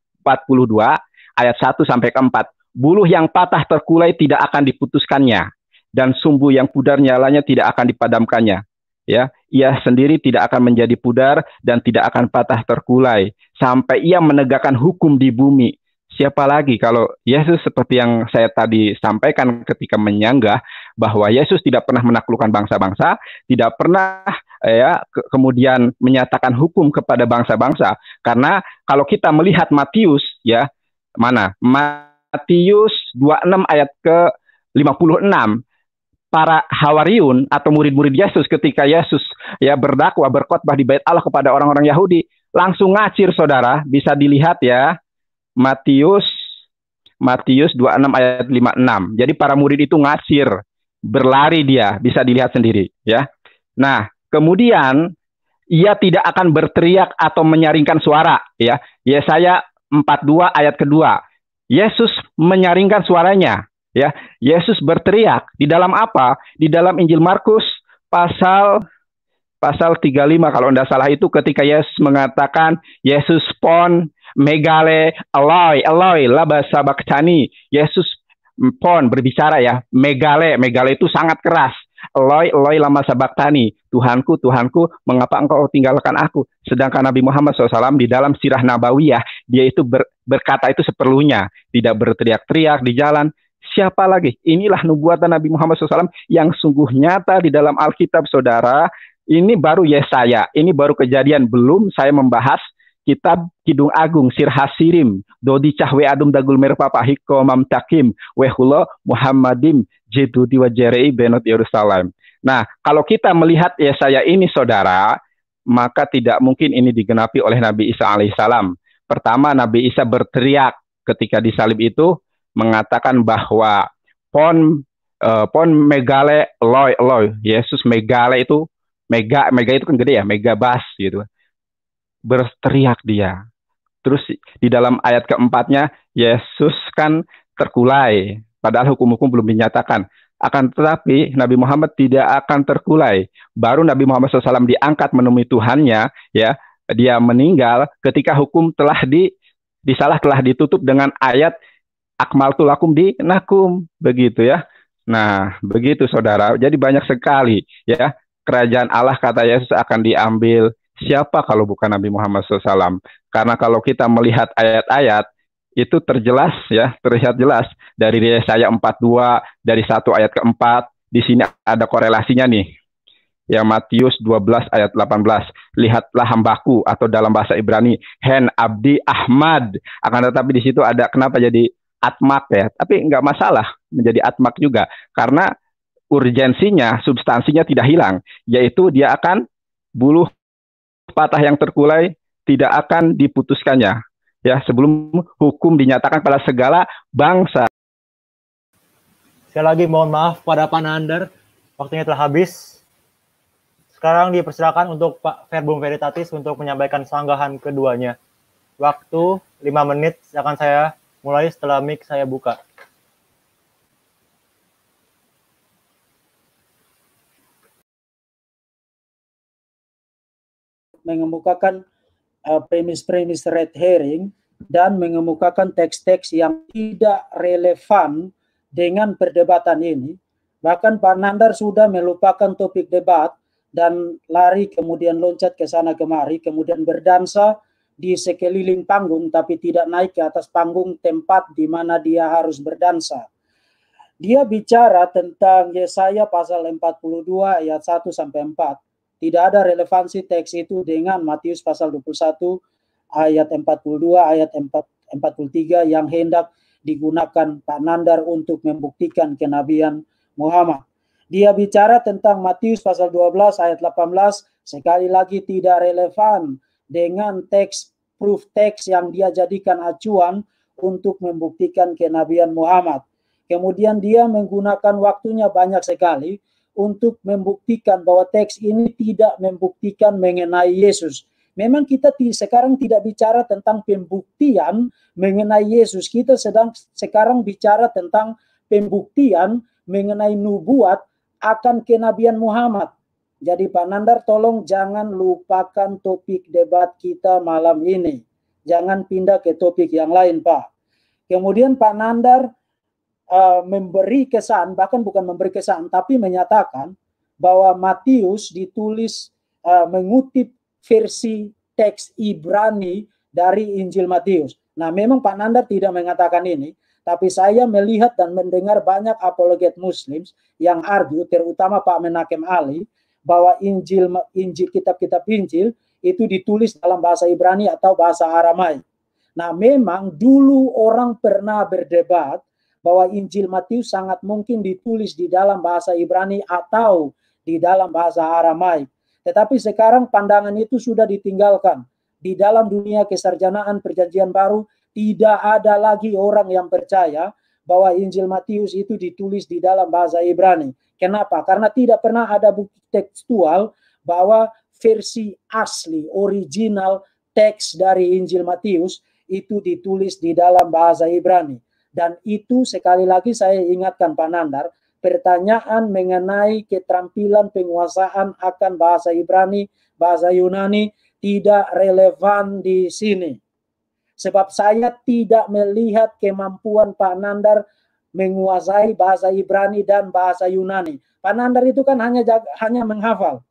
ayat 1 sampai ke 4. Buluh yang patah terkulai tidak akan diputuskannya, dan sumbu yang pudar nyalanya tidak akan dipadamkannya. Ya, ia sendiri tidak akan menjadi pudar dan tidak akan patah terkulai sampai ia menegakkan hukum di bumi. Siapa lagi kalau Yesus, seperti yang saya tadi sampaikan ketika menyanggah bahwa Yesus tidak pernah menaklukkan bangsa-bangsa, tidak pernah ya kemudian menyatakan hukum kepada bangsa-bangsa. Karena kalau kita melihat Matius ya, mana? Matius 26 ayat ke 56, para hawariun atau murid-murid Yesus ketika Yesus ya berdakwah, berkhotbah di Bait Allah kepada orang-orang Yahudi, langsung ngacir saudara, bisa dilihat ya. Matius 26 ayat 56. Jadi para murid itu ngacir, berlari dia, bisa dilihat sendiri ya. Nah, kemudian ia tidak akan berteriak atau menyaringkan suara ya. Yesaya 42 ayat kedua. Yesus menyaringkan suaranya ya. Yesus berteriak di dalam apa? Di dalam Injil Markus pasal 35 kalau tidak salah, itu ketika Yesus mengatakan Yesus pon megale Eloi laba sabachthani. Yesus pon berbicara ya, megale itu sangat keras. Eloi lama sabachthani, Tuhanku mengapa engkau tinggalkan aku. Sedangkan Nabi Muhammad SAW di dalam sirah nabawiyah, dia itu berkata itu seperlunya, tidak berteriak-teriak di jalan. Siapa lagi? Inilah nubuatan Nabi Muhammad SAW yang sungguh nyata di dalam Alkitab saudara. Ini baru Yesaya, ini baru Kejadian, belum saya membahas kitab Kidung Agung, Sir Hasirim, Dodi Cahwe Adum Dagul Merpapa Hiko Mam Takim, Wehulo Muhammadim Jedudi Wajerei Benot Yerusalem. Nah, kalau kita melihat Yesaya ini saudara, maka tidak mungkin ini digenapi oleh Nabi Isa alaihissalam. Pertama, Nabi Isa berteriak ketika disalib itu, mengatakan bahwa pon megale Eloi. Yesus megale itu, mega itu kan gede ya, mega bas gitu. Berteriak dia. Terus di dalam ayat keempatnya, Yesus kan terkulai. Padahal hukum-hukum belum dinyatakan. Akan tetapi Nabi Muhammad tidak akan terkulai. Baru Nabi Muhammad SAW diangkat menemui Tuhannya, ya, dia meninggal ketika hukum telah ditutup dengan ayat akmaltu lakum dinakum, begitu ya. Nah, begitu saudara. Jadi banyak sekali ya, kerajaan Allah kata Yesus akan diambil. Siapa kalau bukan Nabi Muhammad SAW? Karena kalau kita melihat ayat-ayat itu terlihat jelas dari Yesaya 42 dari 1 ayat ke-4. Di sini ada korelasinya nih. Ya, Matius 12 ayat 18. Lihatlah hambaku, atau dalam bahasa Ibrani Hen Abdi Ahmad. Akan tetapi di situ ada kenapa jadi atmak ya? Tapi nggak masalah menjadi atmak juga, karena urgensinya, substansinya tidak hilang, yaitu dia akan buluh patah yang terkulai tidak akan diputuskannya ya sebelum hukum dinyatakan pada segala bangsa. Sekali lagi mohon maaf pada Pak Nandar, waktunya telah habis. Sekarang dipersilakan untuk Pak Verbum Veritatis untuk menyampaikan sanggahan keduanya. Waktu 5 menit akan saya mulai setelah mic saya buka. Mengemukakan premis-premis red herring dan mengemukakan teks-teks yang tidak relevan dengan perdebatan ini. Bahkan Pak Nandar sudah melupakan topik debat dan lari kemudian loncat ke sana kemari, kemudian berdansa di sekeliling panggung tapi tidak naik ke atas panggung tempat di mana dia harus berdansa. Dia bicara tentang Yesaya pasal 42 ayat 1 sampai 4. Tidak ada relevansi teks itu dengan Matius pasal 21 ayat 42 ayat 43 yang hendak digunakan Pak Nandar untuk membuktikan kenabian Muhammad. Dia bicara tentang Matius pasal 12 ayat 18, sekali lagi tidak relevan dengan teks proof teks yang dia jadikan acuan untuk membuktikan kenabian Muhammad. Kemudian dia menggunakan waktunya banyak sekali untuk membuktikan bahwa teks ini tidak membuktikan mengenai Yesus. Memang kita sekarang tidak bicara tentang pembuktian mengenai Yesus. Kita sekarang bicara tentang pembuktian mengenai nubuat akan kenabian Muhammad. Jadi Pak Nandar tolong jangan lupakan topik debat kita malam ini. Jangan pindah ke topik yang lain, Pak. Kemudian Pak Nandar memberi kesan, bahkan bukan memberi kesan, tapi menyatakan bahwa Matius ditulis mengutip versi teks Ibrani dari Injil Matius. Nah, memang Pak Nandar tidak mengatakan ini, tapi saya melihat dan mendengar banyak apologet Muslims yang argue, terutama Pak Menakem Ali, bahwa kitab-kitab Injil itu ditulis dalam bahasa Ibrani atau bahasa Aramaik. Nah, memang dulu orang pernah berdebat bahwa Injil Matius sangat mungkin ditulis di dalam bahasa Ibrani atau di dalam bahasa Aramaik. Tetapi sekarang pandangan itu sudah ditinggalkan. Di dalam dunia kesarjanaan Perjanjian Baru tidak ada lagi orang yang percaya bahwa Injil Matius itu ditulis di dalam bahasa Ibrani. Kenapa? Karena tidak pernah ada bukti tekstual bahwa versi asli, original teks dari Injil Matius itu ditulis di dalam bahasa Ibrani. Dan itu sekali lagi saya ingatkan Pak Nandar, pertanyaan mengenai keterampilan penguasaan akan bahasa Ibrani, bahasa Yunani tidak relevan di sini. Sebab saya tidak melihat kemampuan Pak Nandar menguasai bahasa Ibrani dan bahasa Yunani. Pak Nandar itu kan hanya menghafal.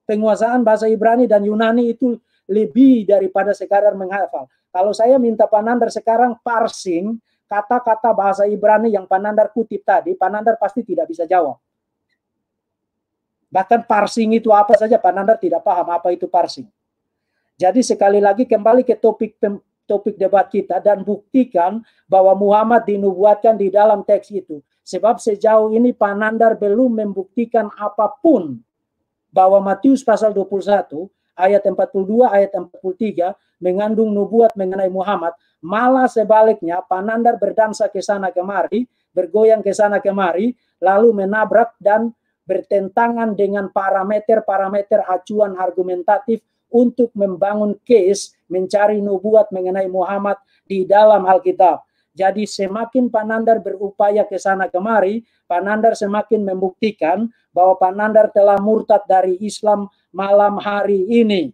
Penguasaan bahasa Ibrani dan Yunani itu lebih daripada sekadar menghafal. Kalau saya minta Pak Nandar sekarang parsing kata-kata bahasa Ibrani yang Pak Nandar kutip tadi, Pak Nandar pasti tidak bisa jawab. Bahkan parsing itu apa saja, Pak Nandar tidak paham apa itu parsing. Jadi sekali lagi kembali ke topik debat kita dan buktikan bahwa Muhammad dinubuatkan di dalam teks itu. Sebab sejauh ini Pak Nandar belum membuktikan apapun bahwa Matius pasal 21 ayat 42 ayat 43 mengandung nubuat mengenai Muhammad. Malah sebaliknya Pak Nandar berdansa ke sana kemari, bergoyang ke sana kemari, lalu menabrak dan bertentangan dengan parameter-parameter acuan argumentatif untuk membangun case mencari nubuat mengenai Muhammad di dalam Alkitab. Jadi semakin Pak Nandar berupaya ke sana kemari, Pak Nandar semakin membuktikan bahwa Pak Nandar telah murtad dari Islam malam hari ini.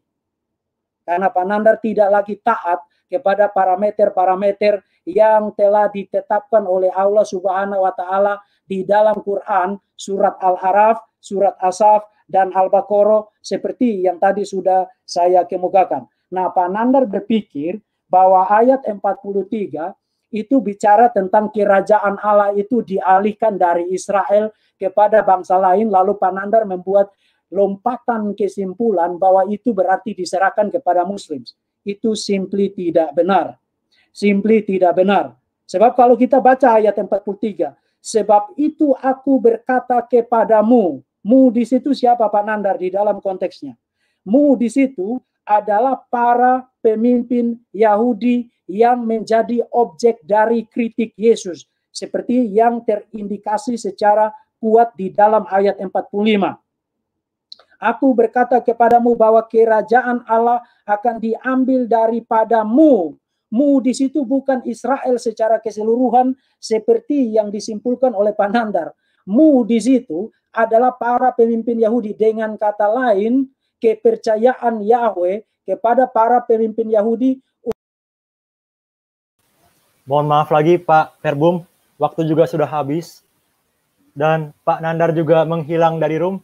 Karena Pak Nandar tidak lagi taat kepada parameter-parameter yang telah ditetapkan oleh Allah Subhanahu wa Ta'ala di dalam Quran, surat Al-Araf, surat Asaf, dan Al-Baqarah, seperti yang tadi sudah saya kemukakan. Nah, Pak Nandar berpikir bahwa ayat 43 itu bicara tentang kerajaan Allah itu dialihkan dari Israel kepada bangsa lain, lalu Pak Nandar membuat lompatan kesimpulan bahwa itu berarti diserahkan kepada Muslim. Itu simply tidak benar. Simply tidak benar. Sebab kalau kita baca ayat 43, sebab itu aku berkata kepadamu. Mu di situ siapa Pak Nandar di dalam konteksnya? Mu di situ adalah para pemimpin Yahudi yang menjadi objek dari kritik Yesus. Seperti yang terindikasi secara kuat di dalam ayat 45. Aku berkata kepadamu bahwa kerajaan Allah akan diambil daripadamu. Mu di situ bukan Israel secara keseluruhan seperti yang disimpulkan oleh Pak Nandar. Mu di situ adalah para pemimpin Yahudi. Dengan kata lain, kepercayaan Yahweh kepada para pemimpin Yahudi Mohon maaf lagi Pak Verbum, waktu juga sudah habis. Dan Pak Nandar juga menghilang dari room.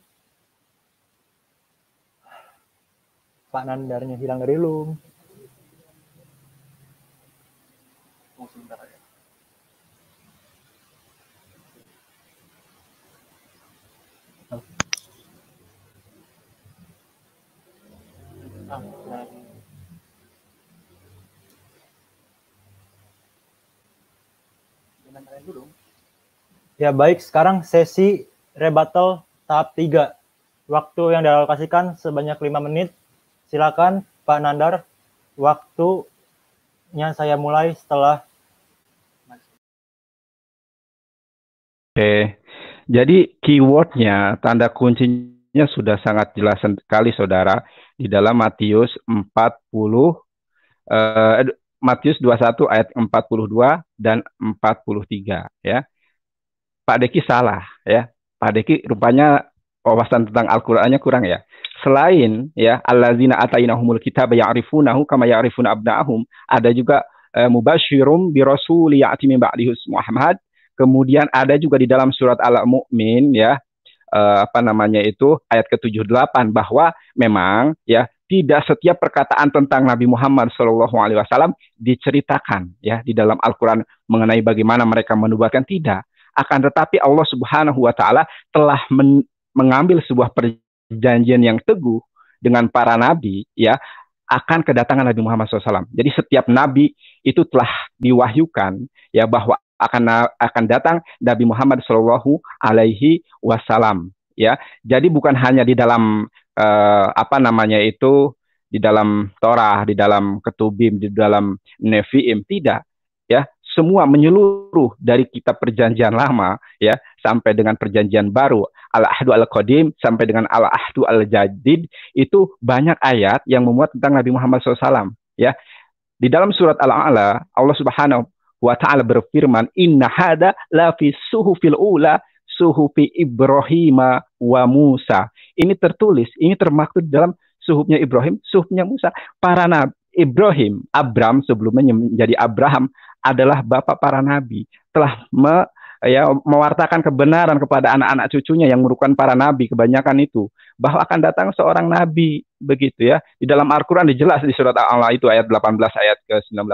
Pak Nandarnya hilang dari room. Ya baik, sekarang sesi rebuttal tahap 3. Waktu yang dialokasikan sebanyak 5 menit. Silakan Pak Nandar, waktunya saya mulai setelah. Oke, jadi keywordnya, tanda kuncinya sudah sangat jelas sekali saudara di dalam Matius 21 ayat 42 dan 43 ya. Pak Deki salah ya. Pak Deki rupanya wawasan tentang Al-Qur'annya kurang ya. Selain ya allazina atainahumul kitaba ya'rifunahu kama ya'rifuna abna'ahum, ada juga mubasyirum bi rasuli ya'ti min ba'dihi Muhammad. Kemudian ada juga di dalam surat Al-Mu'min ya, ayat ke-78 bahwa memang ya tidak setiap perkataan tentang Nabi Muhammad SAW diceritakan ya di dalam Al-Quran mengenai bagaimana mereka menubuatkan, tidak. Akan tetapi Allah Subhanahu wa Ta'ala telah mengambil sebuah perjanjian yang teguh dengan para nabi ya akan kedatangan Nabi Muhammad SAW. Jadi setiap nabi itu telah diwahyukan ya bahwa akan datang Nabi Muhammad Shallallahu Alaihi Wasallam ya. Jadi bukan hanya di dalam di dalam Torah, di dalam Ketubim, di dalam Nevi'im, tidak ya. Semua menyeluruh dari kitab perjanjian lama ya sampai dengan perjanjian baru, Al-Ahdu Al-Qadim sampai dengan Al-Ahdu Al-Jadid, itu banyak ayat yang memuat tentang Nabi Muhammad SAW ya. Di dalam surat Al-A'la Allah Subhanahu wa Ta'ala berfirman, inna hada la fi suhufil ula suhufi Ibrahim wa Musa. Ini tertulis, ini termaktub dalam suhufnya Ibrahim, suhufnya Musa. Para nabi Ibrahim, Abram sebelumnya menjadi Abraham, adalah bapak para nabi, telah mewartakan kebenaran kepada anak-anak cucunya yang merupakan para nabi kebanyakan itu, bahwa akan datang seorang nabi, begitu ya. Di dalam Al-Quran dijelas di surat Al-A'la itu ayat 18 ayat ke-19.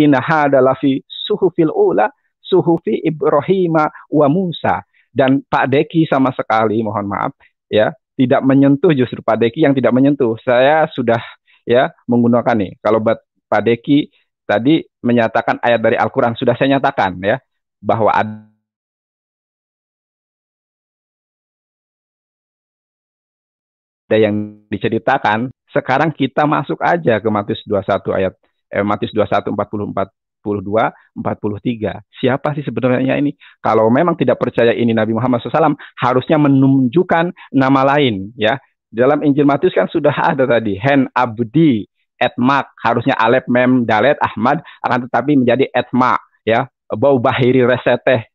Inna hada lafi suhufil ula suhufi Ibrahim wa Musa. Dan Pak Deki sama sekali, mohon maaf ya, tidak menyentuh, justru Pak Deki yang tidak menyentuh. Saya sudah ya menggunakan nih, kalau Pak Deki tadi menyatakan ayat dari Al-Quran, sudah saya nyatakan ya bahwa ada yang diceritakan. Sekarang kita masuk aja ke Matius 21 ayat Matius 21 42 43. Siapa sih sebenarnya ini? Kalau memang tidak percaya ini Nabi Muhammad SAW, harusnya menunjukkan nama lain ya. Dalam Injil Matius kan sudah ada tadi, Hen Abdi Etmak, harusnya Alef Mem Dalet Ahmad, akan tetapi menjadi Etma ya, Bau Bahiri Reseteh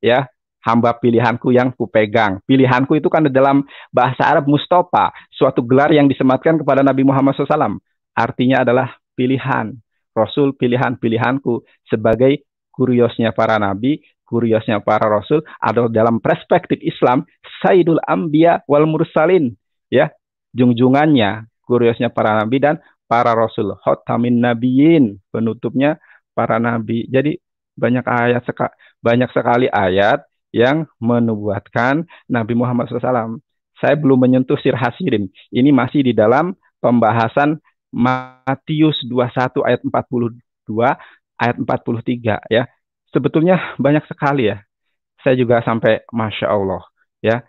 ya, hamba pilihanku yang kupegang. Pilihanku itu kan dalam bahasa Arab Mustafa, suatu gelar yang disematkan kepada Nabi Muhammad SAW. Artinya adalah pilihan, Rasul pilihanku, sebagai kuriosnya para nabi, kuriosnya para rasul, atau dalam perspektif Islam, Sayyidul Anbiya wal Mursalin ya, junjungannya, kuriosnya para nabi dan para rasul, Khotamin Nabiyin, penutupnya para nabi. Jadi banyak sekali ayat yang menubuatkan Nabi Muhammad SAW. Saya belum menyentuh sir hasirin. Ini masih di dalam pembahasan Matius 21 ayat 42 ayat 43 ya. Sebetulnya banyak sekali ya. Saya juga sampai Masya Allah ya.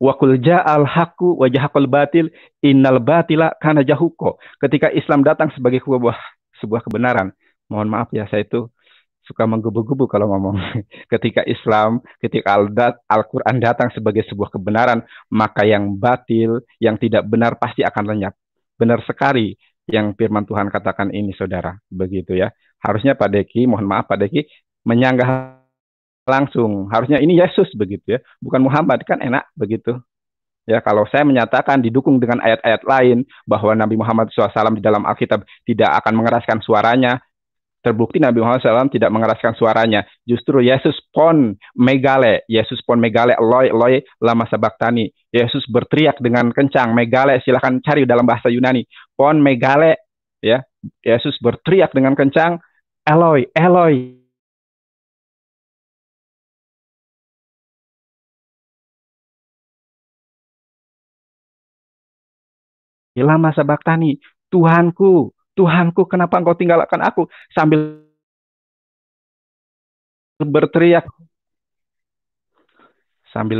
Wa qul ja'al haqqu wa jahaqal batil innal batila kana jahuqo. Ketika Islam datang sebagai sebuah kebenaran. Mohon maaf ya, saya itu suka menggebu-gebu kalau ngomong. Ketika Al-Quran datang sebagai sebuah kebenaran, maka yang batil, yang tidak benar pasti akan lenyap. Benar sekali yang firman Tuhan katakan ini, saudara. Begitu ya. Harusnya Pak Deki, mohon maaf Pak Deki, menyanggah langsung. Harusnya ini Yesus begitu ya. Bukan Muhammad, kan enak begitu. Ya, kalau saya menyatakan didukung dengan ayat-ayat lain bahwa Nabi Muhammad SAW di dalam Alkitab tidak akan mengeraskan suaranya, terbukti Nabi Muhammad SAW tidak mengeraskan suaranya. Justru Yesus pon megale, Eloi, Eloi lama sabaktani. Yesus berteriak dengan kencang, megale, silahkan cari dalam bahasa Yunani. Pon megale, ya. Yesus berteriak dengan kencang, Eloi, Eloi. Lama sabaktani, Tuhanku, Tuhanku, kenapa engkau tinggalkan aku? Sambil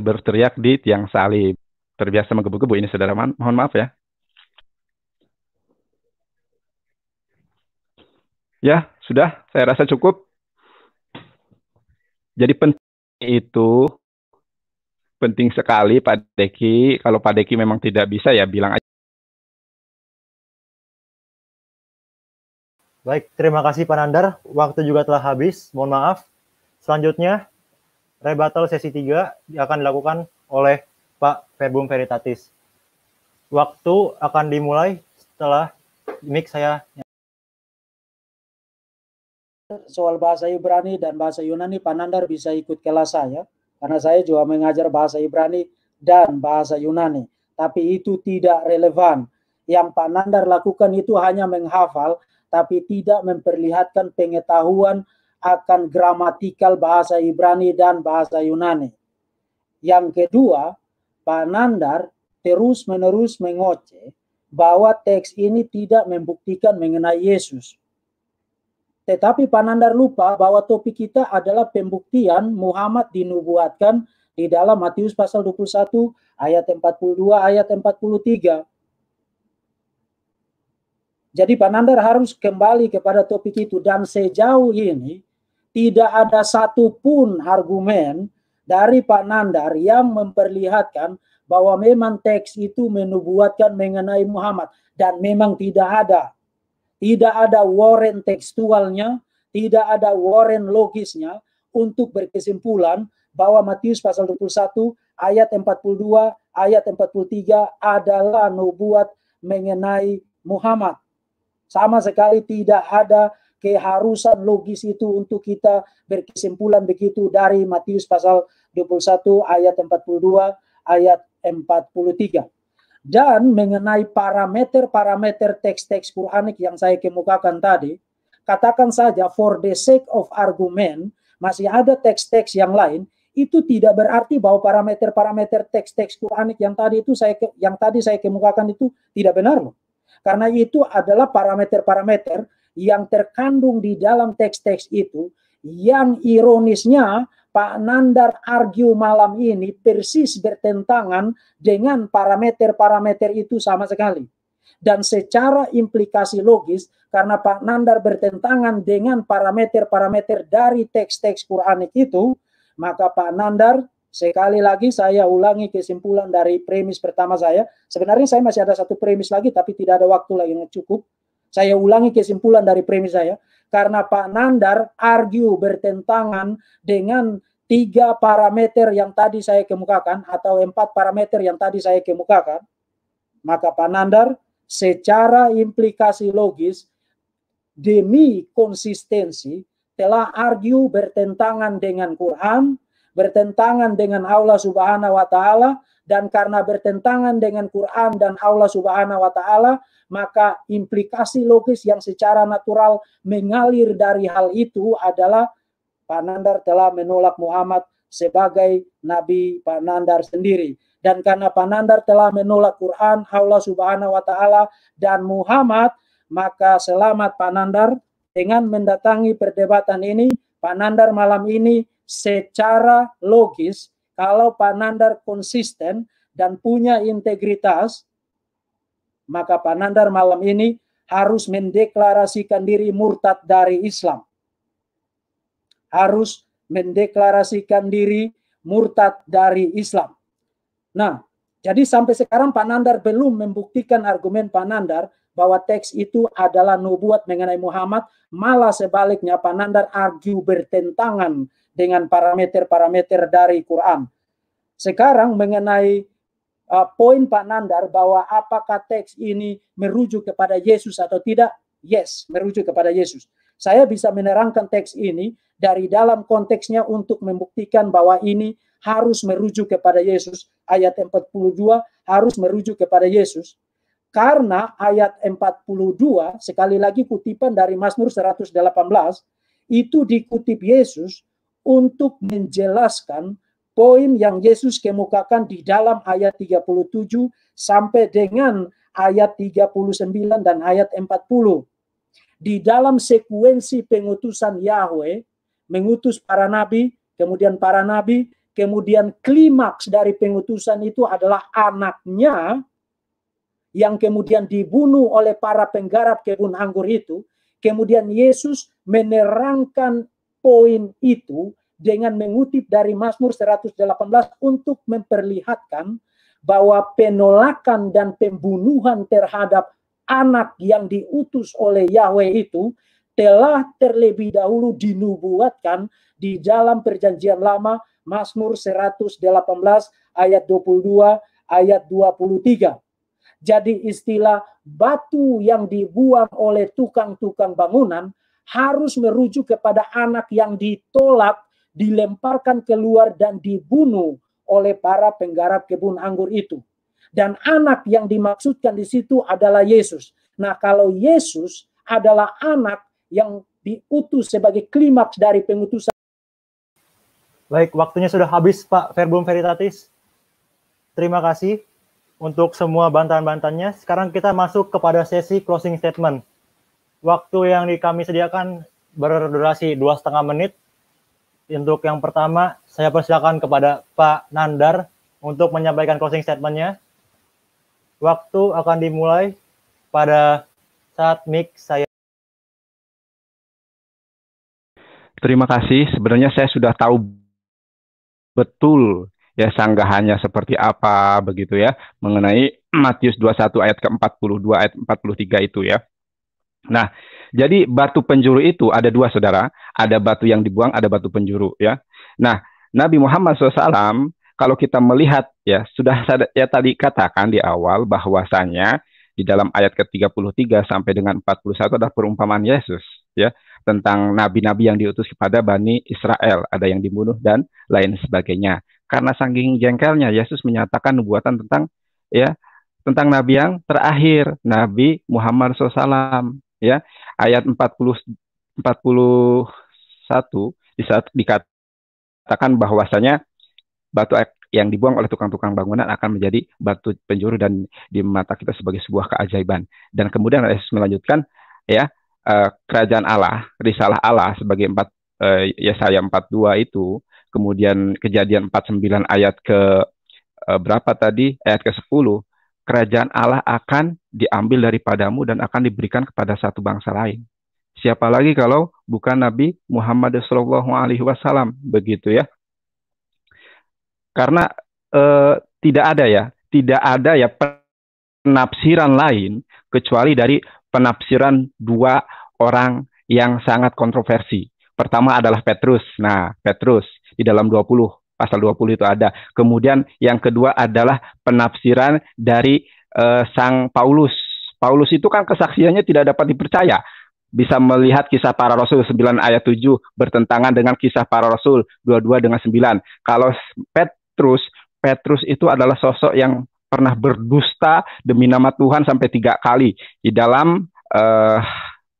berteriak di tiang salib. Terbiasa menggebu-gebu ini, saudara. Mohon maaf ya. Ya, sudah. Saya rasa cukup. Jadi penting sekali Pak Deki. Kalau Pak Deki memang tidak bisa, ya bilang aja. Baik, terima kasih Pak Nandar. Waktu juga telah habis. Mohon maaf. Selanjutnya, rebuttal sesi 3 akan dilakukan oleh Pak Verbum Veritatis. Waktu akan dimulai setelah mic saya. Soal bahasa Ibrani dan bahasa Yunani, Pak Nandar bisa ikut kelas saya, karena saya juga mengajar bahasa Ibrani dan bahasa Yunani. Tapi itu tidak relevan. Yang Pak Nandar lakukan itu hanya menghafal, tapi tidak memperlihatkan pengetahuan akan gramatikal bahasa Ibrani dan bahasa Yunani. Yang kedua, Pak Nandar terus-menerus mengoceh bahwa teks ini tidak membuktikan mengenai Yesus. Tetapi Pak Nandar lupa bahwa topik kita adalah pembuktian Muhammad dinubuatkan di dalam Matius pasal 21 ayat 42 ayat 43. Jadi Pak Nandar harus kembali kepada topik itu, dan sejauh ini tidak ada satupun argumen dari Pak Nandar yang memperlihatkan bahwa memang teks itu menubuatkan mengenai Muhammad, dan memang tidak ada. Tidak ada warren tekstualnya, tidak ada warren logisnya untuk berkesimpulan bahwa Matius pasal 21 ayat 42 ayat 43 adalah nubuat mengenai Muhammad. Sama sekali tidak ada keharusan logis itu untuk kita berkesimpulan begitu dari Matius pasal 21 ayat 42 ayat 43. Dan mengenai parameter-parameter teks-teks Quranik yang saya kemukakan tadi, katakan saja for the sake of argument, masih ada teks-teks yang lain, itu tidak berarti bahwa parameter-parameter teks-teks Quranik yang tadi saya kemukakan itu tidak benar loh. Karena itu adalah parameter-parameter yang terkandung di dalam teks-teks itu, yang ironisnya Pak Nandar argue malam ini persis bertentangan dengan parameter-parameter itu sama sekali. Dan secara implikasi logis, karena Pak Nandar bertentangan dengan parameter-parameter dari teks-teks Quranik itu, maka Pak Nandar, sekali lagi saya ulangi kesimpulan dari premis pertama saya. Sebenarnya saya masih ada satu premis lagi, tapi tidak ada waktu lagi yang cukup. Saya ulangi kesimpulan dari premis saya. Karena Pak Nandar argue bertentangan dengan 3 parameter yang tadi saya kemukakan, atau 4 parameter yang tadi saya kemukakan, maka Pak Nandar secara implikasi logis demi konsistensi telah argue bertentangan dengan Quran, bertentangan dengan Allah Subhanahu wa taala, dan karena bertentangan dengan Quran dan Allah Subhanahu wa taala, maka implikasi logis yang secara natural mengalir dari hal itu adalah Pak Nandar telah menolak Muhammad sebagai nabi Pak Nandar sendiri. Dan karena Pak Nandar telah menolak Quran, Allah Subhanahu wa taala, dan Muhammad, maka selamat Pak Nandar dengan mendatangi perdebatan ini. Pak Nandar malam ini secara logis, kalau Pak Nandar konsisten dan punya integritas, maka Pak Nandar malam ini harus mendeklarasikan diri murtad dari Islam. Harus mendeklarasikan diri murtad dari Islam. Nah, jadi sampai sekarang Pak Nandar belum membuktikan argumen Pak Nandar bahwa teks itu adalah nubuat mengenai Muhammad, malah sebaliknya Pak Nandar argue bertentangan dengan parameter-parameter dari Quran. Sekarang mengenai poin Pak Nandar bahwa apakah teks ini merujuk kepada Yesus atau tidak? Yes, merujuk kepada Yesus. Saya bisa menerangkan teks ini dari dalam konteksnya untuk membuktikan bahwa ini harus merujuk kepada Yesus. Ayat 42 harus merujuk kepada Yesus. Karena ayat 42, sekali lagi kutipan dari Mazmur 118, itu dikutip Yesus untuk menjelaskan poin yang Yesus kemukakan di dalam ayat 37 sampai dengan ayat 39 dan ayat 40. Di dalam sekuensi pengutusan Yahweh, mengutus para nabi, kemudian klimaks dari pengutusan itu adalah anaknya yang kemudian dibunuh oleh para penggarap kebun anggur itu. Kemudian Yesus menerangkan poin itu dengan mengutip dari Mazmur 118 untuk memperlihatkan bahwa penolakan dan pembunuhan terhadap anak yang diutus oleh Yahweh itu telah terlebih dahulu dinubuatkan di dalam perjanjian lama, Mazmur 118 ayat 22 ayat 23. Jadi istilah batu yang dibuang oleh tukang-tukang bangunan harus merujuk kepada anak yang ditolak, dilemparkan keluar dan dibunuh oleh para penggarap kebun anggur itu. Dan anak yang dimaksudkan di situ adalah Yesus. Nah, kalau Yesus adalah anak yang diutus sebagai klimaks dari pengutusan. Baik, waktunya sudah habis Pak Verbum Veritatis. Terima kasih untuk semua bantahan-bantahannya. Sekarang kita masuk kepada sesi closing statement. Waktu yang kami sediakan berdurasi 2,5 menit. Untuk yang pertama, saya persilakan kepada Pak Nandar untuk menyampaikan closing statement-nya. Waktu akan dimulai pada saat mic saya. Terima kasih. Sebenarnya saya sudah tahu betul ya sanggahannya seperti apa begitu ya mengenai Matius 21 ayat ke-42 ayat 43 itu ya. Nah, jadi batu penjuru itu ada dua, saudara. Ada batu yang dibuang, ada batu penjuru ya. Nah, Nabi Muhammad SAW, kalau kita melihat ya, sudah saya tadi katakan di awal bahwasanya di dalam ayat ke-33 sampai dengan 41 adalah perumpamaan Yesus ya tentang nabi-nabi yang diutus kepada Bani Israel, ada yang dibunuh dan lain sebagainya. Karena saking jengkelnya Yesus menyatakan nubuatan tentang ya tentang nabi yang terakhir, Nabi Muhammad SAW ya. Ayat 41 di saat dikatakan bahwasanya batu yang dibuang oleh tukang-tukang bangunan akan menjadi batu penjuru dan di mata kita sebagai sebuah keajaiban. Dan kemudian Yesus melanjutkan ya kerajaan Allah, risalah Allah sebagai Yesaya 42 itu, kemudian Kejadian 49 ayat ke berapa tadi? Ayat ke-10, kerajaan Allah akan diambil daripadamu dan akan diberikan kepada satu bangsa lain. Siapa lagi kalau bukan Nabi Muhammad SAW, begitu ya. Karena tidak ada ya penafsiran lain kecuali dari penafsiran dua orang yang sangat kontroversi. Pertama adalah Petrus. Nah, Petrus di dalam 20 pasal 20 itu ada. Kemudian yang kedua adalah penafsiran dari Sang Paulus. Paulus itu kan kesaksiannya tidak dapat dipercaya. Bisa melihat kisah para rasul 9 ayat 7 bertentangan dengan kisah para rasul 22 dengan 9. Kalau Petrus itu adalah sosok yang pernah berdusta demi nama Tuhan sampai 3 kali di dalam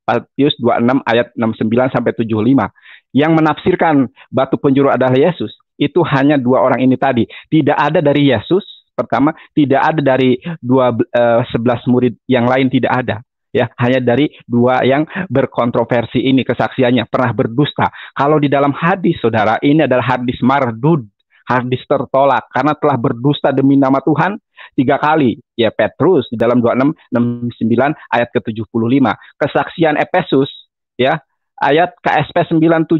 Matius 26 ayat 69 sampai 75. Yang menafsirkan batu penjuru adalah Yesus itu hanya dua orang ini tadi. Tidak ada dari Yesus pertama, tidak ada dari 11 murid yang lain, tidak ada. Ya, hanya dari dua yang berkontroversi ini kesaksiannya pernah berdusta. Kalau di dalam hadis, saudara, ini adalah hadis mardud, hadis tertolak karena telah berdusta demi nama Tuhan 3 kali. Ya, Petrus di dalam 26 69 ayat ke-75. Kesaksian Efesus ya, ayat KSP 97.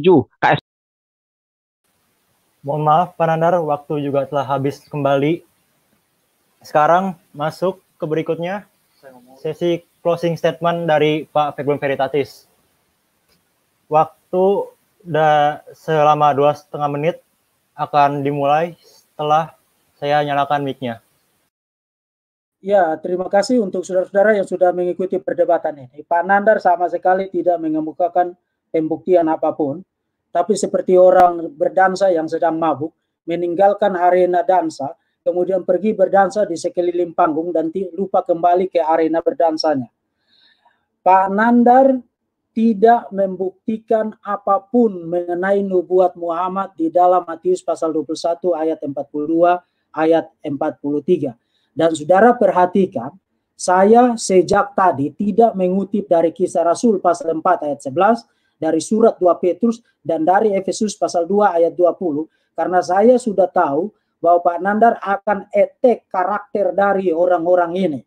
Mohon maaf Pak Nandar, waktu juga telah habis kembali. Sekarang masuk ke berikutnya, sesi closing statement dari Pak Verbum Veritatis. Waktu selama 2,5 menit akan dimulai setelah saya nyalakan mic-nya. Ya, terima kasih untuk saudara-saudara yang sudah mengikuti perdebatan ini. Pak Nandar sama sekali tidak mengemukakan pembuktian apapun, tapi seperti orang berdansa yang sedang mabuk, meninggalkan arena dansa, kemudian pergi berdansa di sekeliling panggung dan lupa kembali ke arena berdansanya. Pak Nandar tidak membuktikan apapun mengenai nubuat Muhammad di dalam Matius pasal 21 ayat 42 ayat 43. Dan saudara perhatikan, saya sejak tadi tidak mengutip dari Kisah Rasul pasal 4 ayat 11, dari surat 2 Petrus, dan dari Efesus pasal 2 ayat 20, karena saya sudah tahu bahwa Pak Nandar akan etek karakter dari orang-orang ini.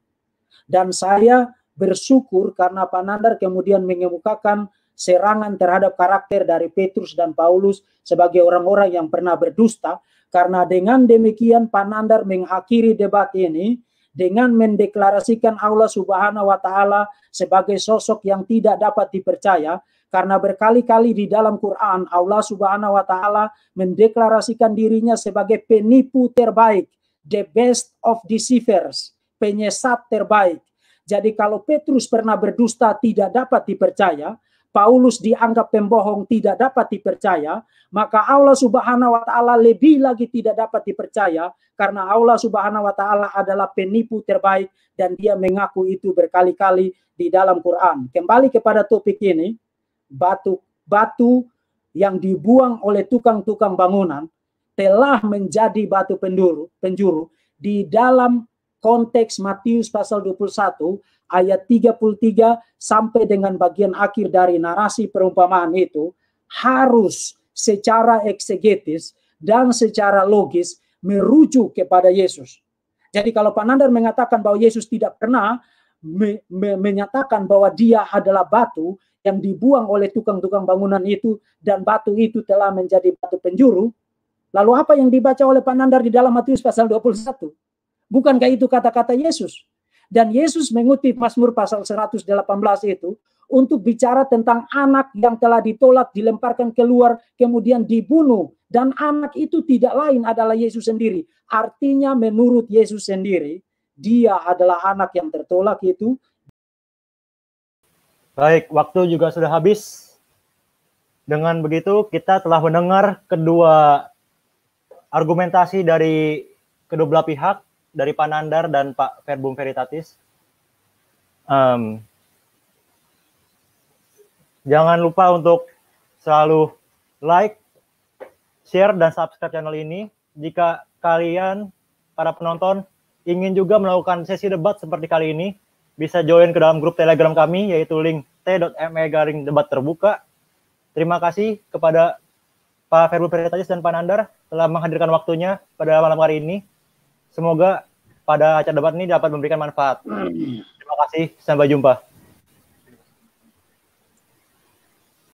Dan saya bersyukur karena Pak Nandar kemudian mengemukakan serangan terhadap karakter dari Petrus dan Paulus sebagai orang-orang yang pernah berdusta. Karena dengan demikian Pak Nandar mengakhiri debat ini dengan mendeklarasikan Allah Subhanahu wa Ta'ala sebagai sosok yang tidak dapat dipercaya, karena berkali-kali di dalam Quran Allah Subhanahu wa Ta'ala mendeklarasikan dirinya sebagai penipu terbaik, the best of deceivers, penyesat terbaik. Jadi kalau Petrus pernah berdusta tidak dapat dipercaya, Paulus dianggap pembohong tidak dapat dipercaya, maka Allah Subhanahu wa Ta'ala lebih lagi tidak dapat dipercaya, karena Allah Subhanahu wa Ta'ala adalah penipu terbaik dan dia mengaku itu berkali-kali di dalam Quran. Kembali kepada topik ini, batu yang dibuang oleh tukang-tukang bangunan telah menjadi batu penjuru di dalam konteks Matius pasal 21 ayat 33 sampai dengan bagian akhir dari narasi perumpamaan itu harus secara eksegetis dan secara logis merujuk kepada Yesus. Jadi kalau Pak Nandar mengatakan bahwa Yesus tidak pernah menyatakan bahwa dia adalah batu yang dibuang oleh tukang-tukang bangunan itu dan batu itu telah menjadi batu penjuru, lalu apa yang dibaca oleh Pak Nandar di dalam Matius pasal 21? Bukankah itu kata-kata Yesus? Dan Yesus mengutip Mazmur pasal 118 itu untuk bicara tentang anak yang telah ditolak, dilemparkan keluar, kemudian dibunuh. Dan anak itu tidak lain adalah Yesus sendiri. Artinya menurut Yesus sendiri, dia adalah anak yang tertolak itu. Baik, waktu juga sudah habis. Dengan begitu, kita telah mendengar kedua argumentasi dari kedua belah pihak, dari Pak Nandar dan Pak Verbum Veritatis. Jangan lupa untuk selalu like, share, dan subscribe channel ini. Jika kalian, para penonton, ingin juga melakukan sesi debat seperti kali ini, bisa join ke dalam grup Telegram kami, yaitu link t.me/debat terbuka. Terima kasih kepada Pak Verbum Veritatis dan Pak Nandar telah menghadirkan waktunya pada malam hari ini. Semoga pada acara debat ini dapat memberikan manfaat. Terima kasih, sampai jumpa.